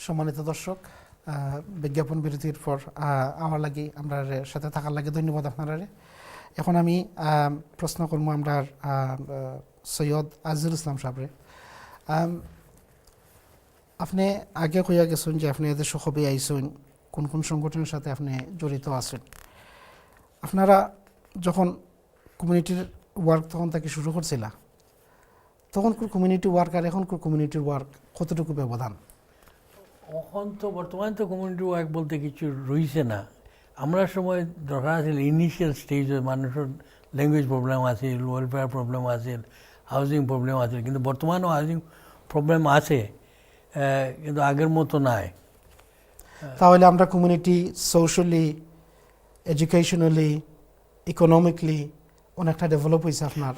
সম্মানিত দর্শক, বিজ্ঞাপন বিরতির পর আমার লাগি আমরা সাথে থাকার লাগে ধন্যবাদ আপনারা। এখন আমি প্রশ্ন করবো আমরা সৈয়দ আজিজুল ইসলাম সাহেবরে। আপনি আগে কইয়া গেছেন যে আপনি এদের সবে আইসেন, কোন কোন সংগঠনের সাথে আপনি জড়িত আছেন। আপনারা যখন কমিউনিটির ওয়ার্ক তখন থেকে শুরু করছিল, তখনকার কমিউনিটি ওয়ার্ক আর এখনকার কমিউনিটির ওয়ার্ক কতটুকু ব্যবধান? এখন তো বর্তমানে তো কমিউনিটি ওয়ার্ক বলতে কিছু রয়েছে না। আমরা সময় দরকার আছে ইনিশিয়াল স্টেজে মানুষের ল্যাঙ্গুয়েজ প্রবলেম আছে, ওয়েলফেয়ার প্রবলেম আছে, হাউজিং প্রবলেম আছে, কিন্তু বর্তমানেও হাউজিং প্রবলেম আছে, কিন্তু আগের মতো নাই। তাহলে আমরা কমিউনিটি সোশ্যালি, এডুকেশনালি, ইকোনমিকলি অনেকটা ডেভেলপ হয়েছে। আপনার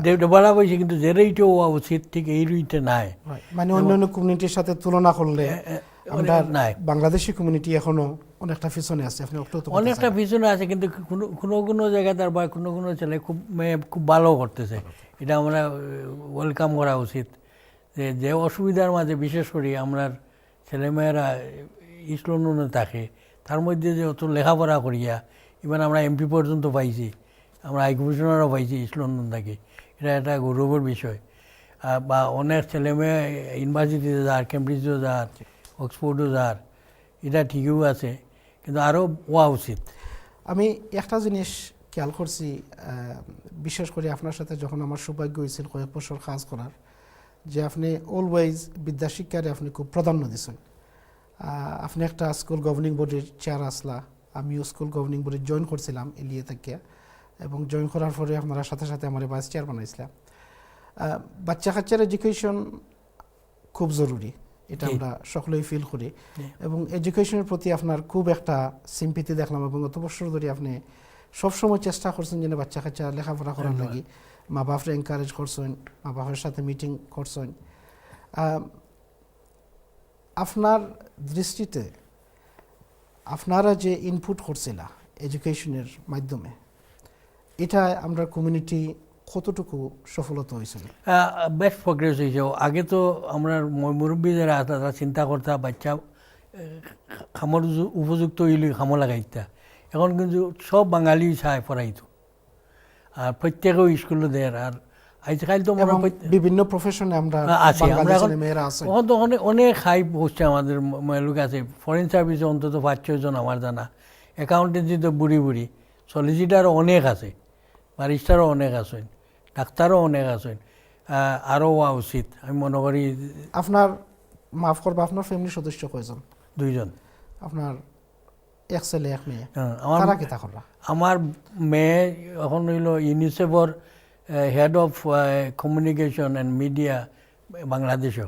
ডেভেলপ হয়েছে, কিন্তু যে রেটে হওয়া উচিত ঠিক এই রেটে নাই। মানে অন্যান্য কমিউনিটির সাথে তুলনা করলে আমরা বাংলাদেশি কমিউনিটি এখনো অনেকটা পিছনে আছে। আপনি অনেকটা পিছনে আছে, কিন্তু কোনো কোনো জায়গায় তার বা কোনো কোনো ছেলে খুব ভালো করতেছে। এটা আমরা ওয়েলকাম করা উচিত। যে অসুবিধার মাঝে বিশেষ করে আমরা ছেলেমেয়েরা ইস্ট লন্ডনে থাকে, তার মধ্যে যে অত লেখাপড়া করিয়া ইভেন আমরা এমপি পর্যন্ত পাইছি, আমরা হাই কমিশনারও পাইছি ইস্ট লন্ডন থেকে, এটা একটা গৌরবের বিষয়। বা অনেক ছেলেমেয়ে ইউনিভার্সিটিতে যার, কেমব্রিজও যার, অক্সফোর্ডও যার, এটা ঠিকও আছে, কিন্তু আরও হওয়া উচিত। আমি একটা জিনিস খেয়াল করছি, বিশেষ করে আপনার সাথে যখন আমার সৌভাগ্য হয়েছিল কয়েক বছর কাজ করার, যে আপনি অলওয়েজ বিদ্যাশিক্ষারে আপনি খুব প্রাধান্য দিচ্ছেন। আপনি একটা স্কুল গভর্নিং বডির চেয়ার আসলা, আমিও স্কুল গভর্নিং বডি জয়েন করছিলাম এলিয়ে থেকে, এবং জয়েন করার পরে আপনারা সাথে সাথে আমার ভাইস চেয়ার বানাইছিলাম। বাচ্চা কাচ্চার এডুকেশন খুব জরুরি, এটা আমরা সকলেই ফিল করি, এবং এডুকেশনের প্রতি আপনার খুব একটা সিম্পিতি দেখলাম, এবং গত বছর ধরে আপনি সবসময় চেষ্টা করছেন যেন বাচ্চা কাচ্চা লেখাপড়া করার লাগি মা বাপরে এনকারেজ করছেন, মা বাপের সাথে মিটিং করছেন। আপনার দৃষ্টিতে আপনারা যে ইনপুট করছিল এডুকেশনের মাধ্যমে, এটা আমরা কমিউনিটি কতটুকু সফলতা হয়েছিল? বেশ প্রগ্রেস হয়েছে। আগে তো আমরা মুরব্বী যারা তারা চিন্তা করতা বাচ্চা খামর উপযুক্ত হইলে খামো লাগাইতা। এখন কিন্তু সব বাঙালি চায় পড়াইতো, আর প্রত্যেকেও স্কুলে দেয়। আর আজকাল তো বিভিন্ন প্রফেশনে আমরা আছে, আমরা এখন তো অনেক হাই পোস্টে আমাদের লোক আছে। ফরেন সার্ভিসে অন্তত 5-6 জন আমার জানা, অ্যাকাউন্টেন্সি তো বুড়ি বুড়ি, সলিসিটারও অনেক আছে, ব্যারিস্টারও অনেক আছেন, ডাক্তারও অনেক আছেন। আরও হওয়া উচিত আমি মনে করি। আপনার মাফ করবে, আপনার ফ্যামিলির সদস্য কয়জন? 2 জন। আপনার এক ছেলে এক মেয়ে? আমার মেয়ে এখন হইল ইউনিসেফর head of communication and media বাংলাদেশও।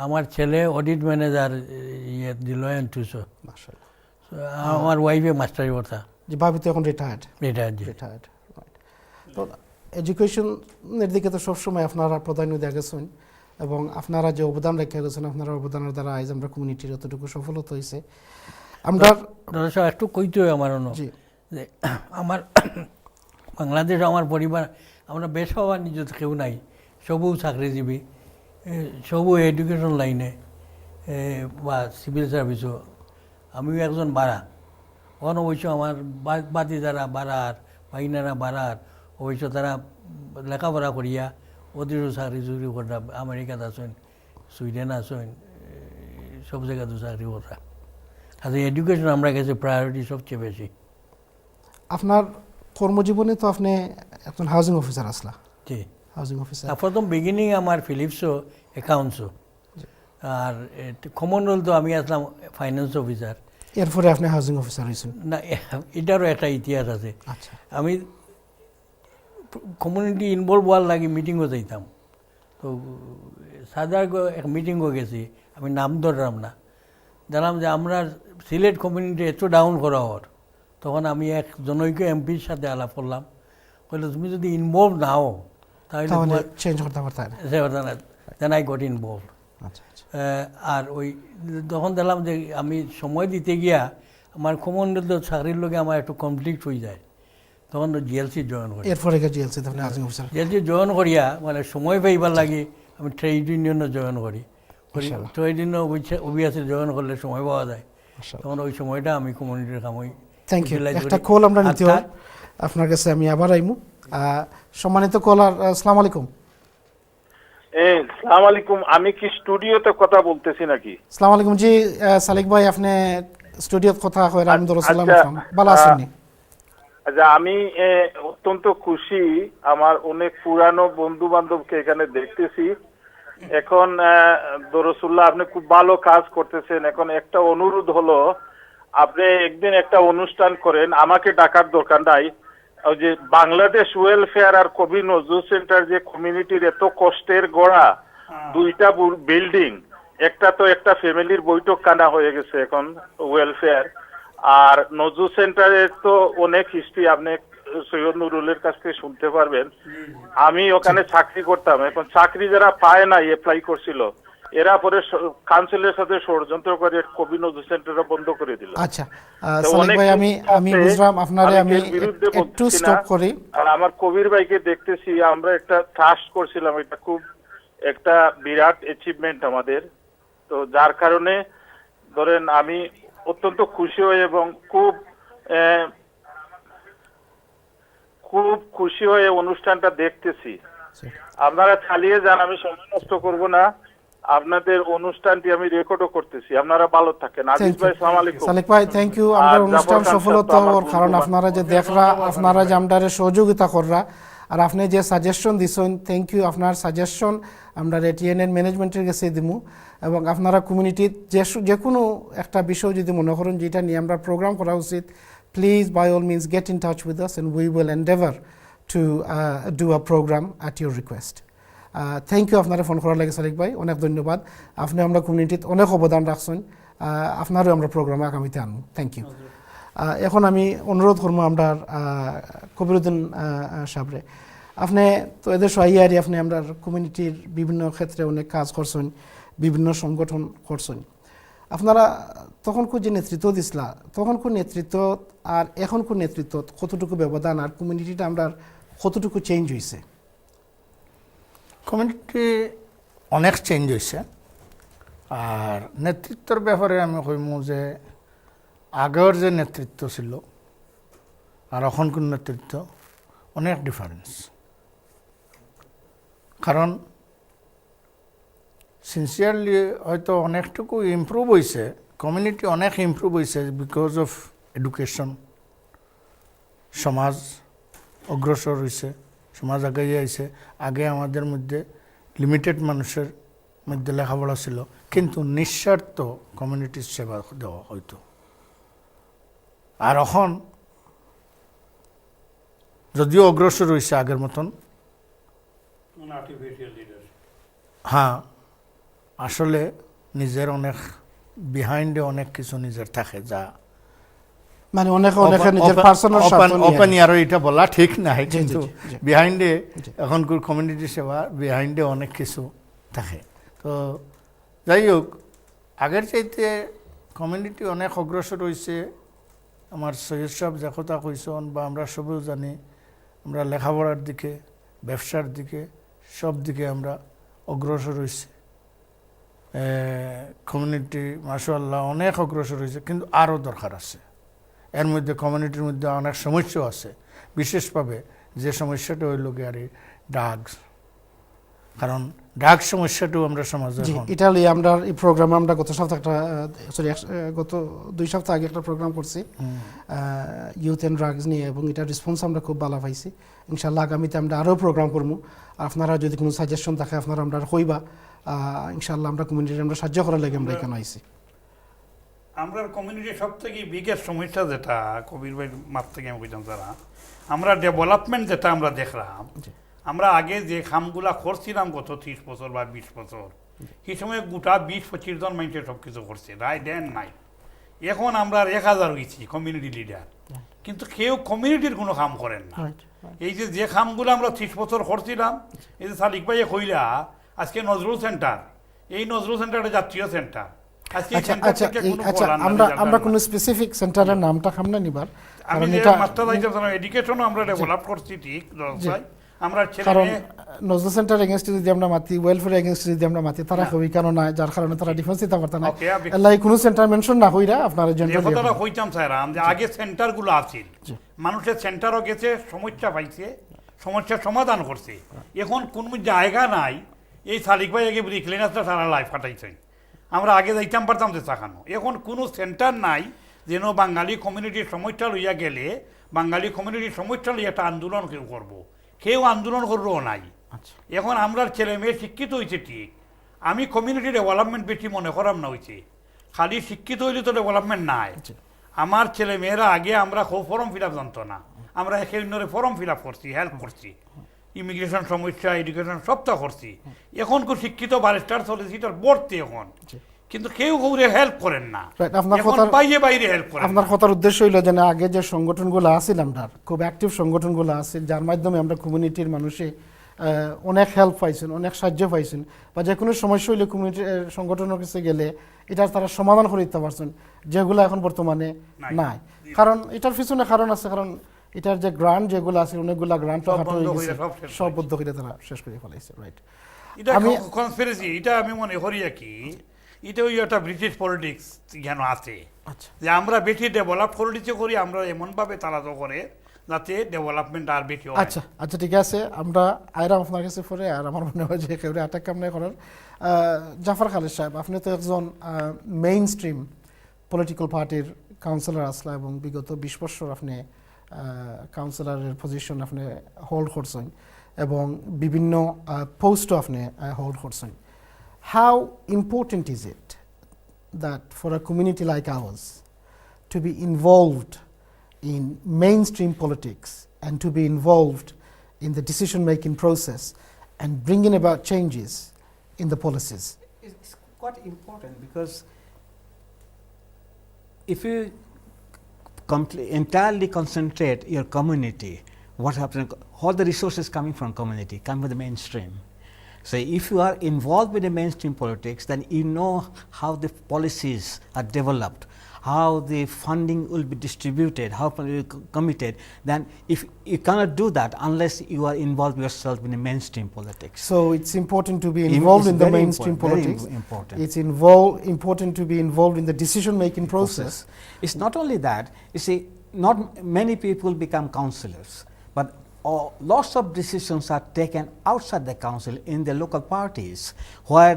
আমার ছেলে অডিট ম্যানেজার ডিলয়েন্ট টুসো। আমার ওয়াইফে মাস্টারি করতা। যে ভাবি তো এখন রিটায়ার্ড। তো এডুকেশনের দিকে তো সবসময় আপনারা প্রাধান্য দিয়ে গেছেন, এবং আপনারা যে অবদান রেখে গেছেন, আপনারা অবদানের দ্বারা আজ আমরা কমিউনিটির যতটুকু সফলতা হয়েছে। আমরা একটু কইতে হয় আমার যে আমার বাংলাদেশ, আমার পরিবার, আমরা বেশ হওয়ার নিজ কেউ নাই, সবও চাকরিজীবী, সবও এডুকেশন লাইনে বা সিভিল সার্ভিসও। আমিও একজন বাড়া। এখন অবশ্য আমার বাতি যারা বাড়ার, বাইনারা বাড়ার, অবশ্য তারা লেখাপড়া করিয়া ওদেরও চাকরি চুরি করা, আমেরিকাত আছেন, সুইডেন আছেন, সব জায়গাতে চাকরি করা। আচ্ছা, এডুকেশন আমরা কাছে প্রায়োরিটি সবচেয়ে বেশি। আপনার কর্মজীবনে তো আপনি একজন হাউজিং অফিসার আসলা। জি, হাউজিং অফিসার। প্রথম বিগিনিং আমার ফিলিপসও অ্যাকাউন্টসও, আর কমনওয়েলথ তো আমি আসলাম ফাইন্যান্স অফিসার। এরপরে আপনি হাউজিং অফিসার হয়েছেন? না, এটারও একটা ইতিহাস আছে। আচ্ছা, আমি কমিউনিটি ইনভলভ হওয়ার লাগে মিটিংও যাইতাম। তো সাদার এক মিটিংও গেছি, আমি নাম ধরলাম না, জানলাম যে আমরা সিলেট কমিউনিটি এত ডাউন করা হওয়ার। তখন আমি এক জনৈক এমপির সাথে আলাপ করলাম, বললো তুমি যদি ইনভলভ না হও তাহলে চেঞ্জ করতে পারতেন। Then I got involve. আর ওই তখন দেখলাম যে আমি সময় দিতে গিয়া আমার কমনওয়েলথ চাকরির লগে আমার একটু কনফ্লিক্ট হয়ে যায়, তখন জিএলসি জয়েন করি। এরপরে জিএলসি জয়েন করিয়া মানে সময় পাইবার লাগে আমি ট্রেড ইউনিয়নে জয়েন করি। ইনশাআল্লাহ। তো এই জন্য অভিয়াসে জয়েন করলে সময় পাওয়া যায়, তখন ওই সময়টা আমি কমিউনিটির কাম ওই থ্যাংক ইউ। utilize একটা করি। কল আমরা নিতে আর হবে আপনার কাছে, আমি আবার আইমু। সম্মানিত কলার, আসসালামু আলাইকুম। সালাম আলাইকুম, আমি কি স্টুডিওতে কথা বলতেছি নাকি? আসসালামু আলাইকুম। জি সালিক ভাই, আপনি স্টুডিওত কথা কই রামদুরসালাম আচ্ছা, আলাইকুম, ভালো আছেন নি? আচ্ছা, আমি অত্যন্ত খুশি, আমার অনেক পুরানো বন্ধু বান্ধবকে এখানে দেখতেছি। এখন দরসুল্লাহ, আপনি খুব ভালো কাজ করতেছেন। এখন একটা অনুরোধ হলো, আপনি একদিন একটা অনুষ্ঠান করেন, আমাকে ডাকার দরকার নাই। ওই যে বাংলাদেশ ওয়েলফেয়ার আর কবি নজরুল সেন্টার যে কমিউনিটির এত কষ্টের গড়া, দুইটা বিল্ডিং, একটা তো একটা ফ্যামিলির বৈঠক কানা হয়ে গেছে এখন ওয়েলফেয়ার, আর নজরুল সেন্টারের তো অনেক হিস্ট্রি, আপনি সৈয়দ নুরুলের কাছ থেকে শুনতে পারবেন। আমি ওখানে চাকরি করতাম, এখন চাকরি যারা পায় না অ্যাপ্লাই করছিল, এরা পরে কাউন্সিলের সাথে ষড়যন্ত্র করে কবি নজরুল সেন্টারটা বন্ধ করে দিল। আচ্ছা সালিক ভাই, আমি বুঝলাম আপনারে, আমি একটু স্টপ করি। আর আমার কবির ভাইকে দেখতেছি, আমরা একটা ট্রাস্ট করছিলাম, এটা খুব একটা বিরাট অ্যাচিভমেন্ট আমাদের। তো যার কারণে ধরেন আমি অত্যন্ত খুশি হই এবং খুব খুশি হয়ে অনুষ্ঠানটা দেখতেছি। আপনারা চালিয়ে যান, আমি সময় নষ্ট করব না। আপনাদের অনুষ্ঠানটি আমি রেকর্ডও করতেছি। আপনারা ভালো থাকেন। আজিজ ভাই, আসসালামু আলাইকুম। সালিক ভাই, থ্যাংক ইউ। আমরা অনুষ্ঠান সফলতা হওয়ার কারণ আপনারা যে দেখরা, আপনারা যে আমরা সহযোগিতা কররা, আর আপনি যে সাজেশন দিছেন, থ্যাংক ইউ। আপনার সাজেশন আমরা টিএনএন ম্যানেজমেন্টের কাছে দিমু, এবং আপনারা কমিউনিটির যে কোনো একটা বিষয় যদি মনে করেন যেটা নিয়ে আমরা প্রোগ্রাম করা উচিত, please by all means get in touch with us and we will endeavour to do a programme at your request. Thank you আপনারা ফোন করার লাগে সালিক ভাই, অনেক ধন্যবাদ। আপনি আমরা কমিউনিটিতে অনেক অবদান রাখছেন, আপনারও আমরা প্রোগ্রামে আগামীতে আনবো। Thank you. এখন আমি অনুরোধ করবো আমরা কবিরুদ্দিন সাহেবরে, আপনি তো এদের সহায়ী, আপনি আমরা কমিউনিটির বিভিন্ন ক্ষেত্রে অনেক কাজ করছেন, বিভিন্ন সংগঠন করছেন। আপনারা তখনকার যে নেতৃত্ব দিছিলা, তখনকার নেতৃত্ব আর এখনকার নেতৃত্ব কতটুকু ব্যবধান, আর কমিউনিটিটা আমরা কতটুকু চেঞ্জ হয়েছে? কমিউনিটি অনেক চেঞ্জ হয়েছে। আর নেতৃত্বের ব্যাপারে আমি কইমু যে আগের যে নেতৃত্ব ছিল আর এখনকার নেতৃত্ব অনেক ডিফারেন্স। কারণ সিনসিয়ারলি হয়তো অনেকটুকু ইমপ্রুভ হয়েছে, কমিউনিটি অনেক ইমপ্রুভ হয়েছে বিকজ অফ এডুকেশন। সমাজ অগ্রসর হয়েছে, সমাজ আগাই আইছে। আগে আমাদের মধ্যে লিমিটেড মানুষের মধ্যে লেখাপড়া ছিল, কিন্তু নিঃস্বার্থ কমিউনিটির সেবা দেওয়া হইতো। আর এখন যদিও অগ্রসর হয়েছে আগের মতন, হ্যাঁ, আসলে নিজের অনেক বিহাইন্ডে অনেক কিছু নিজের থাকে, যা মানে নিজের পার্সোনাল ওপেন ইয়ারও এটা বলা ঠিক নাই, কিন্তু বিহাইন্ডে এখনকার কমিউনিটি সেবা বিহাইন্ডে অনেক কিছু থাকে। তো যাই হোক, আগের চাইতে কমিউনিটি অনেক অগ্রসর হয়েছে। আমার সৈয়দ সাহেব যে কথা কইছেন বা আমরা সবেও জানি, আমরা লেখাপড়ার দিকে, ব্যবসার দিকে, সব দিকে আমরা অগ্রসর হয়েছি। কমিউনিটি মাশাআল্লাহ অনেক অগ্রসর হয়েছে, কিন্তু আরও দরকার আছে। এর মধ্যে কমিউনিটির মধ্যে অনেক সমস্যাও আছে, বিশেষভাবে যে সমস্যাটা হইল গিয়ে আর ড্রাগস। কারণ ড্রাগস সমস্যাটাও আমরা সমাজে, ইটালি আমরা এই প্রোগ্রামে আমরা গত 2 সপ্তাহ আগে একটা প্রোগ্রাম করছি ইউথ অ্যান্ড ড্রাগস নিয়ে, এবং এটার রেসপন্স আমরা খুব ভালো পাইছি। ইনশাল্লাহ আগামীতে আমরা আরও প্রোগ্রাম করবো। আপনারা যদি কোনো সাজেশন থাকে আপনারা আমরা কইবা, ইনশাল্লাহ আমরা কমিউনিটি আমরা সাহায্য করার লাগে আমরা এখানে আইছি। আমরা কমিউনিটির সব থেকে বিগেস্ট সমস্যা যেটা কবির ভাই মাঠ থেকে আমি বুঝলাম, যারা আমরা ডেভেলপমেন্ট যেটা আমরা দেখলাম, আমরা আগে যে খামগুলা করছিলাম গত 30 বছর বা 20 বছর, সেই সময় গোটা 20-25 জন মানুষের সব কিছু করছে, রাইট অ্যান্ড নাই। এখন আমরা 1000 হয়েছি কমিউনিটি লিডার, কিন্তু কেউ কমিউনিটির কোনো কাম করেন না। এই যে খামগুলো আমরা 30 বছর করছিলাম, এই যে সালিক ভাইয়ে কইলা আজকে নজরুল সেন্টার, এই নজরুল সেন্টারটা জাতীয় সেন্টার। আমরা কোন স্পেসিফিক সেন্টারের নামটা খামনা নিবার, আমি যে মাস্টার এডুকেশনও আমরা ডেভেলপ করছি ঠিক, আমরা ছেলে কারণ মেয়ে নজরুল সেন্টার এগেনস্টে যদি আমরা মাতি ওয়েলফেয়ার এগেনস্টে যদি আমরা মাতি তারা কবি কেন না যার কারণে তারা ডিফেন্স দিতে পারত না Okay, এলাই কোনো সেন্টার মেনশন না হইরা আপনারা যে জেনারেল কথাটা কইতাম স্যার যে আগে সেন্টারগুলো আছিল মানুষের সেন্টারও গেছে সমস্যা পাইছে সমস্যার সমাধান করছে এখন কোনো জায়গা নাই এই শালিক ভাই আগে ব্রিকলেনাসটা সারা লাইফ কাটাইছেন আমরা আগে যাইতাম পারতাম যে চাখানো এখন কোনো সেন্টার নাই যেন বাঙালি কমিউনিটির সমস্যা লইয়া গেলে বাঙালি কমিউনিটির সমস্যা লইয়া একটা আন্দোলন কেউ করবো কেউ আন্দোলন করলেও নাই এখন আমরা ছেলে মেয়ে শিক্ষিত হয়েছে ঠিক আমি কমিউনিটি ডেভেলপমেন্ট বেশি মনে করাম না হয়েছে খালি শিক্ষিত হইলে তো ডেভেলপমেন্ট নাই আমার ছেলে মেয়েরা আগে আমরা খুব ফর্ম ফিল আপ জানতো না আমরা একে অন্যরে ফর্ম ফিল আপ করছি হেল্প করছি ইমিগ্রেশন সমস্যা এডুকেশন সবটা করছি এখন কেউ শিক্ষিত ব্যারিস্টার সলিসিটর ভর্তি এখন কিন্তু কেউ কাউরে হেল্প করেন না এখন বাইরে বাইরে হেল্প করেন আপনার কথার উদ্দেশ্য হইল যে না আগে যে সংগঠনগুলো আছিল আমরা খুব অ্যাক্টিভ সংগঠনগুলো আছিল যার মাধ্যমে আমরা কমিউনিটির মানুষে অনেক হেল্প পাইছেন অনেক সাহায্য পাইছেন বা যে কোনো সমস্যা হইলে কমিউনিটি সংগঠনের কাছে গেলে এটার তারা সমাধান করে দিতে পারছেন যেগুলো এখন বর্তমানে নাই কারণ এটার পিছনে কারণ আছে কারণ এটার যে গ্রান্ট যেগুলো আছে অনেকগুলা গ্রান্ট সব বদ্ধ করে তারা শেষ করে ফেলাইছে রাইট এটা কনস্পিরেসি এটা আমি মনে করি কি এটা ওই একটা ব্রিটিশ পলিটিক্স জ্ঞান আছে যে আমরা বেশি ডেভেলপ পলিটিক্স করি আমরা এমনভাবে তাড়াতো করে যাতে ডেভেলপমেন্ট আর বেশি হয় আচ্ছা আচ্ছা ঠিক আছে আমরা আইরাম আপনার কাছে পরে আর আমার মনে হয় যে কেউ অ্যাটাক কাম নাই করার জাফর খালেদ সাহেব আপনি তো একজন মেইন স্ট্রিম পলিটিক্যাল পার্টির কাউন্সিলর আসলা এবং বিগত 20 বছর আপনি কাউন্সিলরের পজিশন আপনি হোল্ড করছেন এবং বিভিন্ন পোস্টও আপনি হোল্ড করছেন how important is it that for a community like ours to be involved in mainstream politics and to be involved in the decision-making process and bringing about changes in the policies? It's quite important because if you entirely concentrate your community, what happens, all the resources coming from community come from the mainstream. So if you are involved with the mainstream politics, then you know how the policies are developed, how the funding will be distributed, how will be committed. Then if you cannot do that unless you are involved yourself in the mainstream politics. So it's important to be involved in the mainstream politics. Very important. It's important to be involved in the decision-making process. It's not only that. You see, not many people become councillors, but lots of decisions are taken outside the council in the local parties, where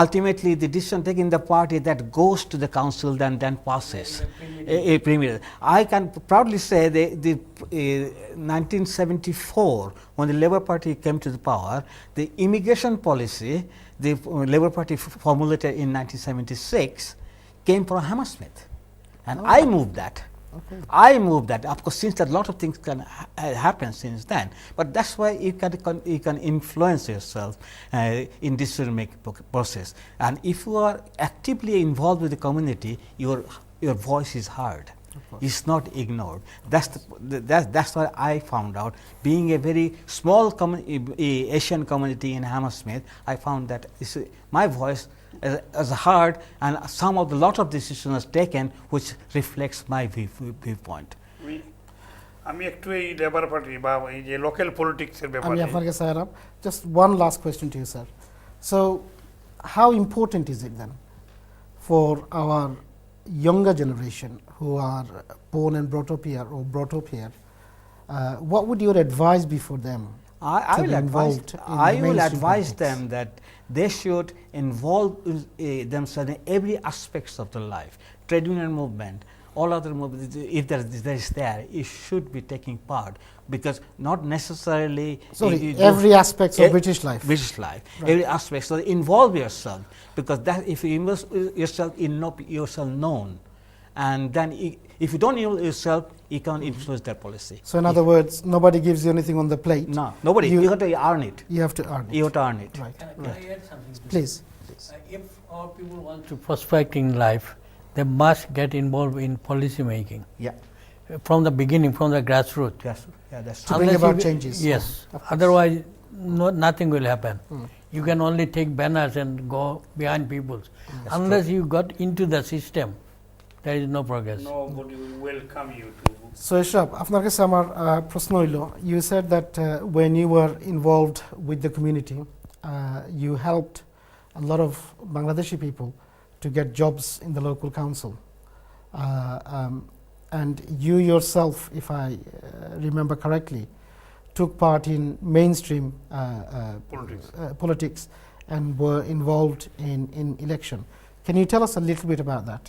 ultimately the decision taken in the party that goes to the council then passes a premier. I can proudly say the 1974 when the Labour Party came to the power, the immigration policy the Labour Party formulated in 1976 came from Hammersmith, and I moved that. Okay. I moved that. Of course, since that, a lot of things can happen since then. But that's why you can influence yourself in decision-making process. And if you are actively involved with the community, your voice is heard. It's not ignored. That's what I found out. Being a very small Asian community in Hammersmith, I found that my voice as hard, and some of the lot of decisions taken which reflects my viewpoint. আমি একটু এই labour party বা এই যে local পলিটিক্সের আমি ব্যাপারে আপনার কাছে আইরাম just one last question to you, sir. So how important is it then for our younger generation who are born and brought up here or brought up here, what would your advice be for them? I will advise them that they should involve themselves in every aspects of their life. Trade union movement, all other movements, if there is there, it should be taking part, because not necessarily every aspect of British life. Right. Every aspect. So involve yourself, because that if you immerse yourself in yourself known, and then if you don't know yourself, you can't influence their policy. So in other words, nobody gives you anything on the plate. No, nobody. You have to earn it. You have to earn it. You have to earn it. Right. Can I add something? Please. If our people want to prospect in life, they must get involved in policy making. Yeah. From the beginning, from the grassroots. Yes. Yeah, that's To true. bring Unless about you- changes. Yes. Otherwise, nothing will happen. You can only take banners and go behind people. Unless you got into the system, there is no progress. Nobody will welcome you to. So Ishraf, আপনার কাছে আমার প্রশ্ন হইল, you said that when you were involved with the community, you helped a lot of Bangladeshi people to get jobs in the local council. And you yourself, if I remember correctly, took part in mainstream politics and were involved in election. Can you tell us a little bit about that?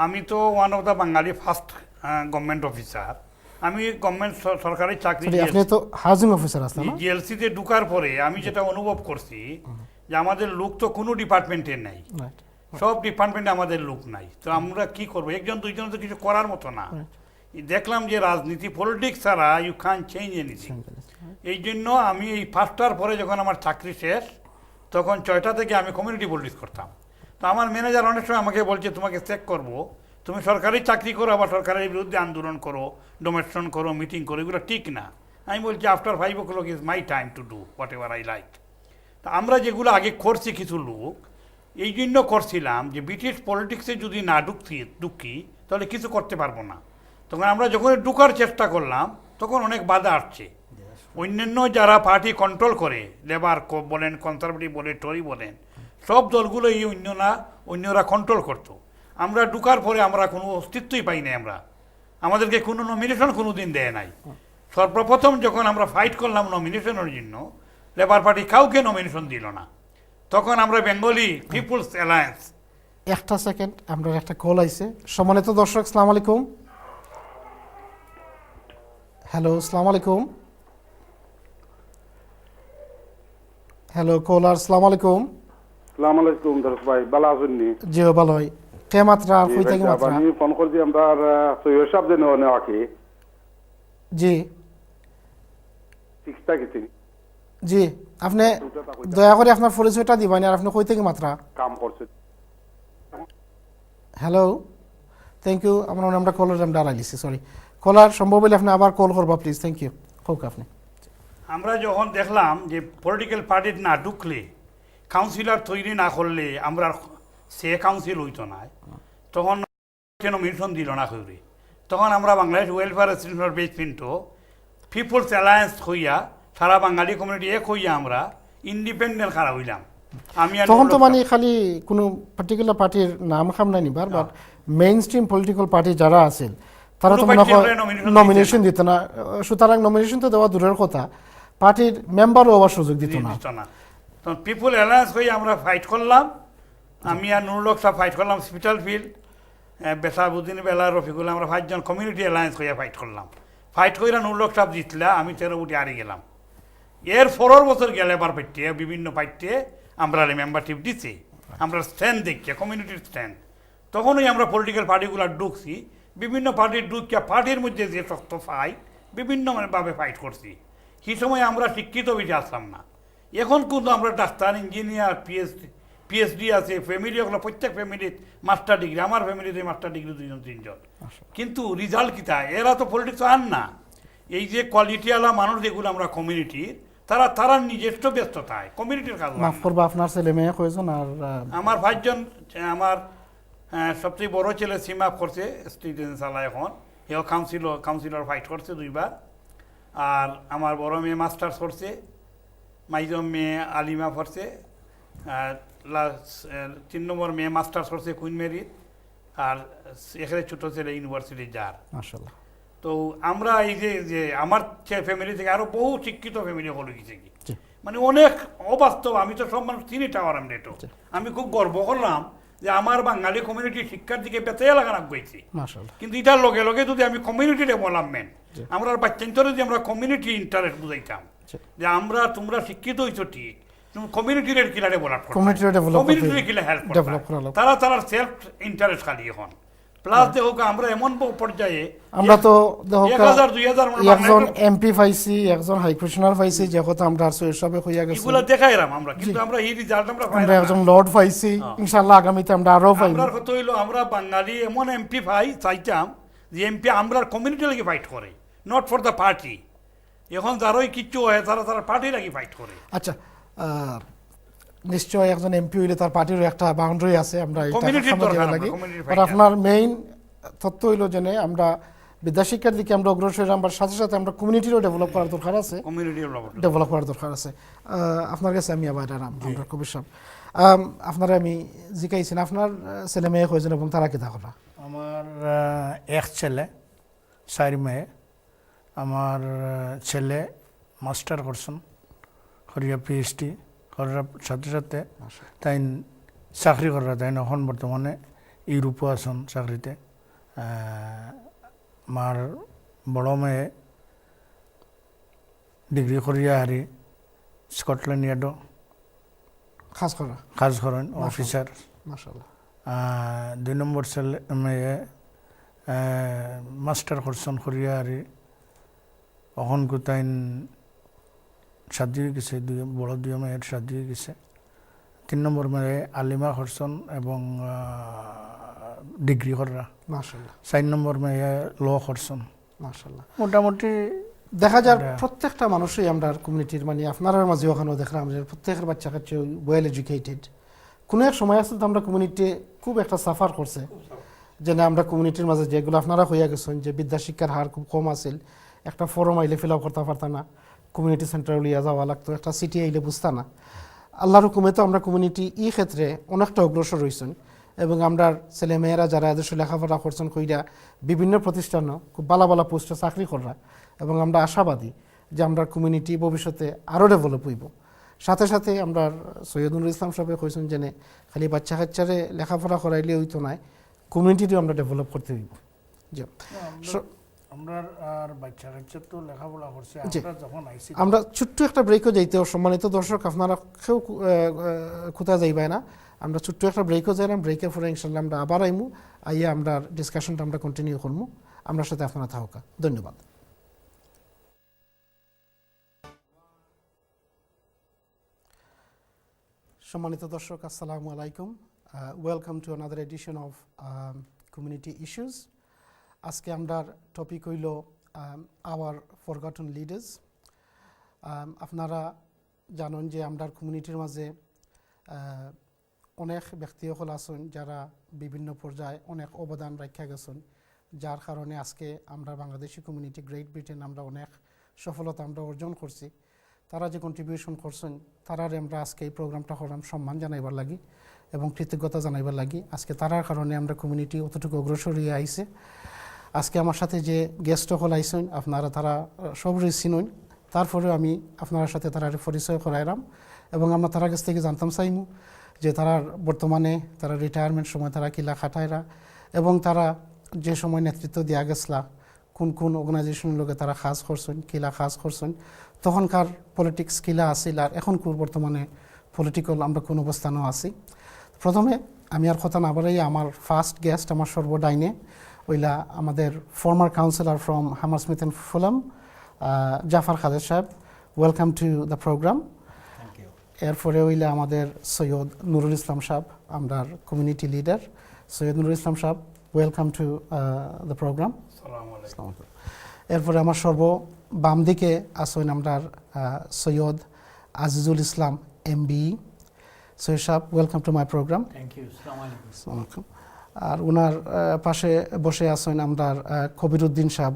আমি তো one of the Bangali first government officer. আমি government সরকারি চাকরি আপনি তো housing officer আছেন না? জিএলসিতে ঢুকার পরে আমি যেটা অনুভব করছি যে আমাদের লোক তো কোনো ডিপার্টমেন্টে নাই, সব ডিপার্টমেন্টে আমাদের লোক নাই। তো আমরা কি করবো, একজন দুইজন তো কিছু করার মতো না। দেখলাম যে রাজনীতি পলিটিক্স ছাড়া ইউ ক্যান চেঞ্জ এনিথিং। এই জন্য আমি এই ফার্স্টটার পরে যখন আমার চাকরি শেষ, তখন 6টা থেকে আমি কমিউনিটি পলিটিক্স করতাম। তো আমার ম্যানেজার অনেক সময় আমাকে বলছে তোমাকে চেক করবো, তুমি সরকারি চাকরি করো আবার সরকারের বিরুদ্ধে আন্দোলন করো, ডোমেস্ট্রেশন করো, মিটিং করো, এগুলো ঠিক না। আমি বলছি after 5 o'clock is my time to do what ever I like. তা আমরা যেগুলো আগে করছি কিছু লোক, এই জন্য করছিলাম যে ব্রিটিশ পলিটিক্সে যদি না ঢুকি তাহলে কিছু করতে পারবো না। তখন আমরা যখন ঢুকার চেষ্টা করলাম তখন অনেক বাধা আসছে। অন্যান্য যারা পার্টি কন্ট্রোল করে, লেবার বলেন, কনজারভেটিভ বলেন, টরি বলেন, সব দলগুলো এই অন্যরা কন্ট্রোল করতো। আমরা ঢুকার পরে আমরা কোনো অস্তিত্বই পাই নাই। আমাদেরকে কোনো নমিনেশন কোনো দিন দেয় নাই। সর্বপ্রথম যখন আমরা ফাইট করলাম নমিনেশনের জন্য, লেবার পার্টি কাউকে নমিনেশন দিল না। তখন আমরা বেঙ্গলি পিপুলস অ্যালায়েন্স। একটা সেকেন্ড, আমরা একটা কল আইছে। সম্মানিত দর্শক, আসসালামু আলাইকুম। হ্যালো, আসসালামু আলাইকুম। হ্যালো কলার, আসসালামু আলাইকুম। আসসালামু আলাইকুম দরস ভাই, ভালো আছেন নি? জি ভালো। কে মাত্রা আর কই থেকে মাত্রা? আমি ফোন করছি আমরা সৈয়দ সাহেব যে নেওয়া কি? জি 6টা কি? জি, আপনি দয়া করে আপনার পরিচয়টা দিবেন আর আপনি কই থেকে মাত্রা কাম করছেন? Hello, thank you. আমরা কলার নাম ডালাই দিছি, সরি। কলার সম্ভব হলে আপনি আবার কল করবা প্লিজ, থ্যাংক ইউ। হোক আপনি। আমরা যখন দেখলাম যে পলিটিক্যাল পার্টি না ঢুকলে, কাউন্সিলর তৈরি না করলে আমরা সে কাউন্সিল হইতো না, তখন নমিনেশন দিল না করি। তখন আমরা বাংলাদেশ ওয়েলফেয়ার অ্যাসোসিয়েশনের বেস পিন্টো পিপুলস অ্যালায়েন্স হইয়া সারা বাঙালি কমিউনিটি এক হইয়া আমরা ইন্ডিপেন্ডেন্ট খাড়া হইলাম। আমি তখন তো মানে খালি কোনো পার্টিকুলার পার্টির নাম খাম নাই নিবার, but main stream political party যারা আছেন তারা তো মনে হয় নমিনেশন দিত না। সুতরাং নমিনেশন তো দেওয়া দূরের কথা, পার্টির মেম্বারও আবার সুযোগ দিত না। তখন পিপুল অ্যালায়েন্স হয়ে আমরা ফাইট করলাম। আমি আর নুরুল হক সাহেব ফাইট করলাম হসপিটাল ফিল্ড, বেসাবুদ্দিন বেলা, রফিকুল, আমরা 5 জন কমিউনিটি অ্যালায়েন্স হয়ে ফাইট করলাম। ফাইট করে নুরুল হক সাহেব জিতলা, আমি 13 উঠে হারিয়ে গেলাম। এর পরের বছর গেলে এবার পাইটে বিভিন্ন পাইটে আমরা মেম্বারশিপ দিছি, আমরা স্ট্যান্ড দেখছি, কমিউনিটির স্ট্যান্ড। তখনই আমরা পলিটিক্যাল পার্টিগুলো ঢুকছি, বিভিন্ন পার্টির ঢুকিয়া পার্টির মধ্যে যে শক্ত ফাইট বিভিন্নভাবে ফাইট করছি। সেই সময় আমরা শিক্ষিত বেশি আসলাম না। এখন কিন্তু আমরা ডাক্তার, ইঞ্জিনিয়ার, পিএইচডি আছে, ফ্যামিলি ওগুলো প্রত্যেক ফ্যামিলির মাস্টার ডিগ্রি, আমার ফ্যামিলিতে মাস্টার ডিগ্রি 2 জন 3 জন। কিন্তু রেজাল্ট কিতা, এরা তো পলিটিক্স আন না। এই যে কোয়ালিটিওয়ালা মানুষ যেগুলো আমরা কমিউনিটির, তারা নিজস্ব ব্যস্ততায় কমিউনিটির কাজ। মাফ করবা, আপনার ছেলে মেয়ে কয়জন? আর আমার 5 জন। আমার সবচেয়ে বড় ছেলে সিমা করছে, স্টুডেন্ট চালা এখন, এও কাউন্সিলর ফাইট করছে 2 বার। আর আমার বড় মেয়ে মাস্টার্স করছে, মাইজম মেয়ে আলিমা করছে, 3 নম্বর মেয়ে মাস্টার্স করছে কুইন মেরির, আর এখানে ছোটো ছেলে ইউনিভার্সিটি যার। মাশাআল্লাহ। তো আমরা এই যে আমার ফ্যামিলি থেকে আরো বহু শিক্ষিত ফ্যামিলি হলো গেছে কি, মানে অনেক অবাস্তব। আমি তো সব মানুষ চিনি টাওয়ার আমি খুব গর্ব করলাম যে আমার বাঙালি কমিউনিটি শিক্ষার দিকে বেঁচে লাগানো গেছি। কিন্তু এটার লগে লগে যদি আমি কমিউনিটি ডেভেলপমেন্ট, আমরা বাচ্চান্তরে যে আমরা কমিউনিটি ইন্টারেস্ট বুঝাইতাম যে তোমরা শিক্ষিত হইছো ঠিক, কমিউনিটির কিলা ডেভেলপ করো, কমিউনিটির কিলা হেল্প করো, তারা সেলফ ইন্টারেস্ট খালি এখন। প্লাস দেখো আমরা এমন পর্যায়ে আমরা তো দেখো 1000 2000 একজন এমপি পাইছি, একজন হাই কমিশনার পাইছি, যে কথা আমরা সৈয়দ সাহেব হইয়া গেছে, এগুলা দেখাইলাম আমরা। কিন্তু আমরা এই রেজাল্ট আমরা একজন লর্ড পাইছি, ইনশাআল্লাহ আগামীতে আমরা আরো পাইব। আমরার কথা হইলো আমরা বাঙালি এমন এমপি পাই চাইতাম যে এমপি আমরা কমিউনিটি লাগি ফাইট করে, নট ফর দ্য পার্টি। এখন যারাই কিচ্ছু হয় তারা পার্টি লাগি ফাইট করে। আচ্ছা, নিশ্চয় একজন এমপি হইলে তার পার্টির একটা বাউন্ডারি আছে, আমরা এটা লাগি। আর আপনার মেইন তথ্য হইল যে আমরা বিদ্যাশিক্ষার দিকে আমরা অগ্রসর আমার সাথে সাথে আমরা কমিউনিটিরও ডেভেলপ করার দরকার আছে, ডেভেলপ করার দরকার আছে। আপনার কাছে আমি আবার আমরা কবির সাহেব, আপনারা আমি জিজ্ঞাইছেন আপনার ছেলে মেয়ে হয়েছেন এবং তারা কি থাকলা? আমার এক ছেলে 4 মেয়ে। আমার ছেলে মাস্টার করছেন করিয়া PhD করার সাথে সাথে তাই চাকরি করা তাই এখন বর্তমানে ইউরোপও আছেন চাকরিতে। আমার বড় মেয়ে ডিগ্রি করিয়া হারি স্কটল্যান্ড ইয়ার্ডও কাজ করেন অফিসার। মাশাআল্লাহ। 2 নম্বর ছেলে মেয়ে মাস্টার করছেন করিয়া হারি এখন কোথায় শাদি হয়ে গেছে, বড় 2 মেয়ের শাদি হয়ে গেছে। 3 নম্বর মেয়ে আলিমা করছেন এবং ডিগ্রি করা। মাশাআল্লাহ। 4 নম্বর মেয়ে ল করছেন। মাশাআল্লাহ। মোটামুটি দেখা যায় প্রত্যেকটা মানুষই আমরা কমিউনিটির মানে আপনার মাঝে ওখানেও দেখলাম যে প্রত্যেকের বাচ্চা কাছে ওয়েল এডুকেটেড। কোনো এক সময় আসলে তো আমরা কমিউনিটি খুব একটা সাফার করছে, যে না আমরা কমিউনিটির মাঝে যেগুলো আপনারা হইয়া গেছেন যে বিদ্যাশিক্ষার হার খুব কম আছিল, একটা ফরম আইলে ফিল আপ করতে পারতাম না, কমিউনিটি সেন্টারে লিয়া যাওয়া লাগতো, একটা সিটি আইলে বুঝতা না। আল্লাহর হুকুমে তো আমরা কমিউনিটি এই ক্ষেত্রে অনেকটা অগ্রসর হয়েছেন এবং আমরা ছেলে মেয়েরা যারা এদেশে লেখাপড়া করছেন কইরা বিভিন্ন প্রতিষ্ঠানও খুব ভালো ভালো পোস্টে চাকরি করা এবং আমরা আশাবাদী যে আমরা কমিউনিটি ভবিষ্যতে আরও ডেভেলপ হইব। সাথে সাথে আমরা সৈয়দুল ইসলাম সাহেব কইছেন যে খালি বাচ্চা কাচ্চারে লেখাপড়া করাইলে হইতো নাই, কমিউনিটিও আমরা ডেভেলপ করতে হইব। জি, আমরা আর বাচ্চা কাচ্চা তো লেখাপড়া করছে, আমরা যখন আইছি আমরা ছোট্ট একটা ব্রেকও যাইতে, সম্মানিত দর্শক আপনারা কেউ কোথায় যাইবাই না, আমরা ছোট্ট একটা ব্রেকও যাইলাম, ব্রেকের পরে ইনশাল্লাহ আমরা আবার আইমু, আইয়া আমরা ডিসকাশনটা আমরা কন্টিনিউ করবো। আমরা সাথে আপনারা থাকা, ধন্যবাদ। সম্মানিত দর্শক আসসালামু আলাইকুম, welcome to another edition of community issues. আজকে আমরা টপিক হইল আওয়ার ফরগটন লিডার্স। আপনারা জানেন যে আমরা কমিউনিটির মাঝে অনেক ব্যক্তি সকল আছেন যারা বিভিন্ন পর্যায়ে অনেক অবদান রাখা গেছেন, যার কারণে আজকে আমরা বাংলাদেশি কমিউনিটি গ্রেট ব্রিটেন আমরা অনেক সফলতা আমরা অর্জন করছি। তারা যে কন্ট্রিবিউশন করছেন তারার আমরা আজকে এই প্রোগ্রামটা করলাম সম্মান জানাইবার লাগি এবং কৃতজ্ঞতা জানাইবার লাগি। আজকে তারার কারণে আমরা কমিউনিটি অতটুকু অগ্রসর হয়ে আইছে। আজকে আমার সাথে যে গেস্ট সকল আইসেন আপনারা তারা সবরই চিনুন, তারপরেও আমি আপনার সাথে তারা পরিচয় করাইলাম এবং আমরা তার কাছ থেকে জানতাম চাইমু যে তারা বর্তমানে তারা রিটায়ারমেন্ট সময় তারা কিলা খাটাইরা এবং তারা যে সময় নেতৃত্ব দেওয়া গেছলা কোন কোন অর্গানাইজেশনের লোকে তারা কাজ করছেন, কিলা কাজ করছেন, তখনকার পলিটিক্স কিলা আসিল আর এখন বর্তমানে পলিটিক্যাল আমরা কোন অবস্থানও আছি। প্রথমে আমি আর কথা না বাড়াই আমার ফার্স্ট গেস্ট আমার সর্বডাইনে ওইলা আমাদের ফর্মার কাউন্সিলর ফ্রম হামারস্মিথ অ্যান্ড ফুলাম, জাফর খালেদ সাহেব, ওয়েলকাম টু দ্য প্রোগ্রাম। এরপরে ওইলা আমাদের সৈয়দ নুরুল ইসলাম সাহেব, আমরা কমিউনিটি লিডার। সৈয়দ নুরুল ইসলাম সাহেব, ওয়েলকাম টু দ্য প্রোগ্রাম। এরপরে আমার বাম দিকে আসেন আমরা সৈয়দ আজিজুল ইসলাম MBE। সৈয়দ সাহেব, welcome to my programme. Thank you. আসসালামু আলাইকুম। আর ওনার পাশে বসে আছেন আমরা কবিরউদ্দিন সাহেব।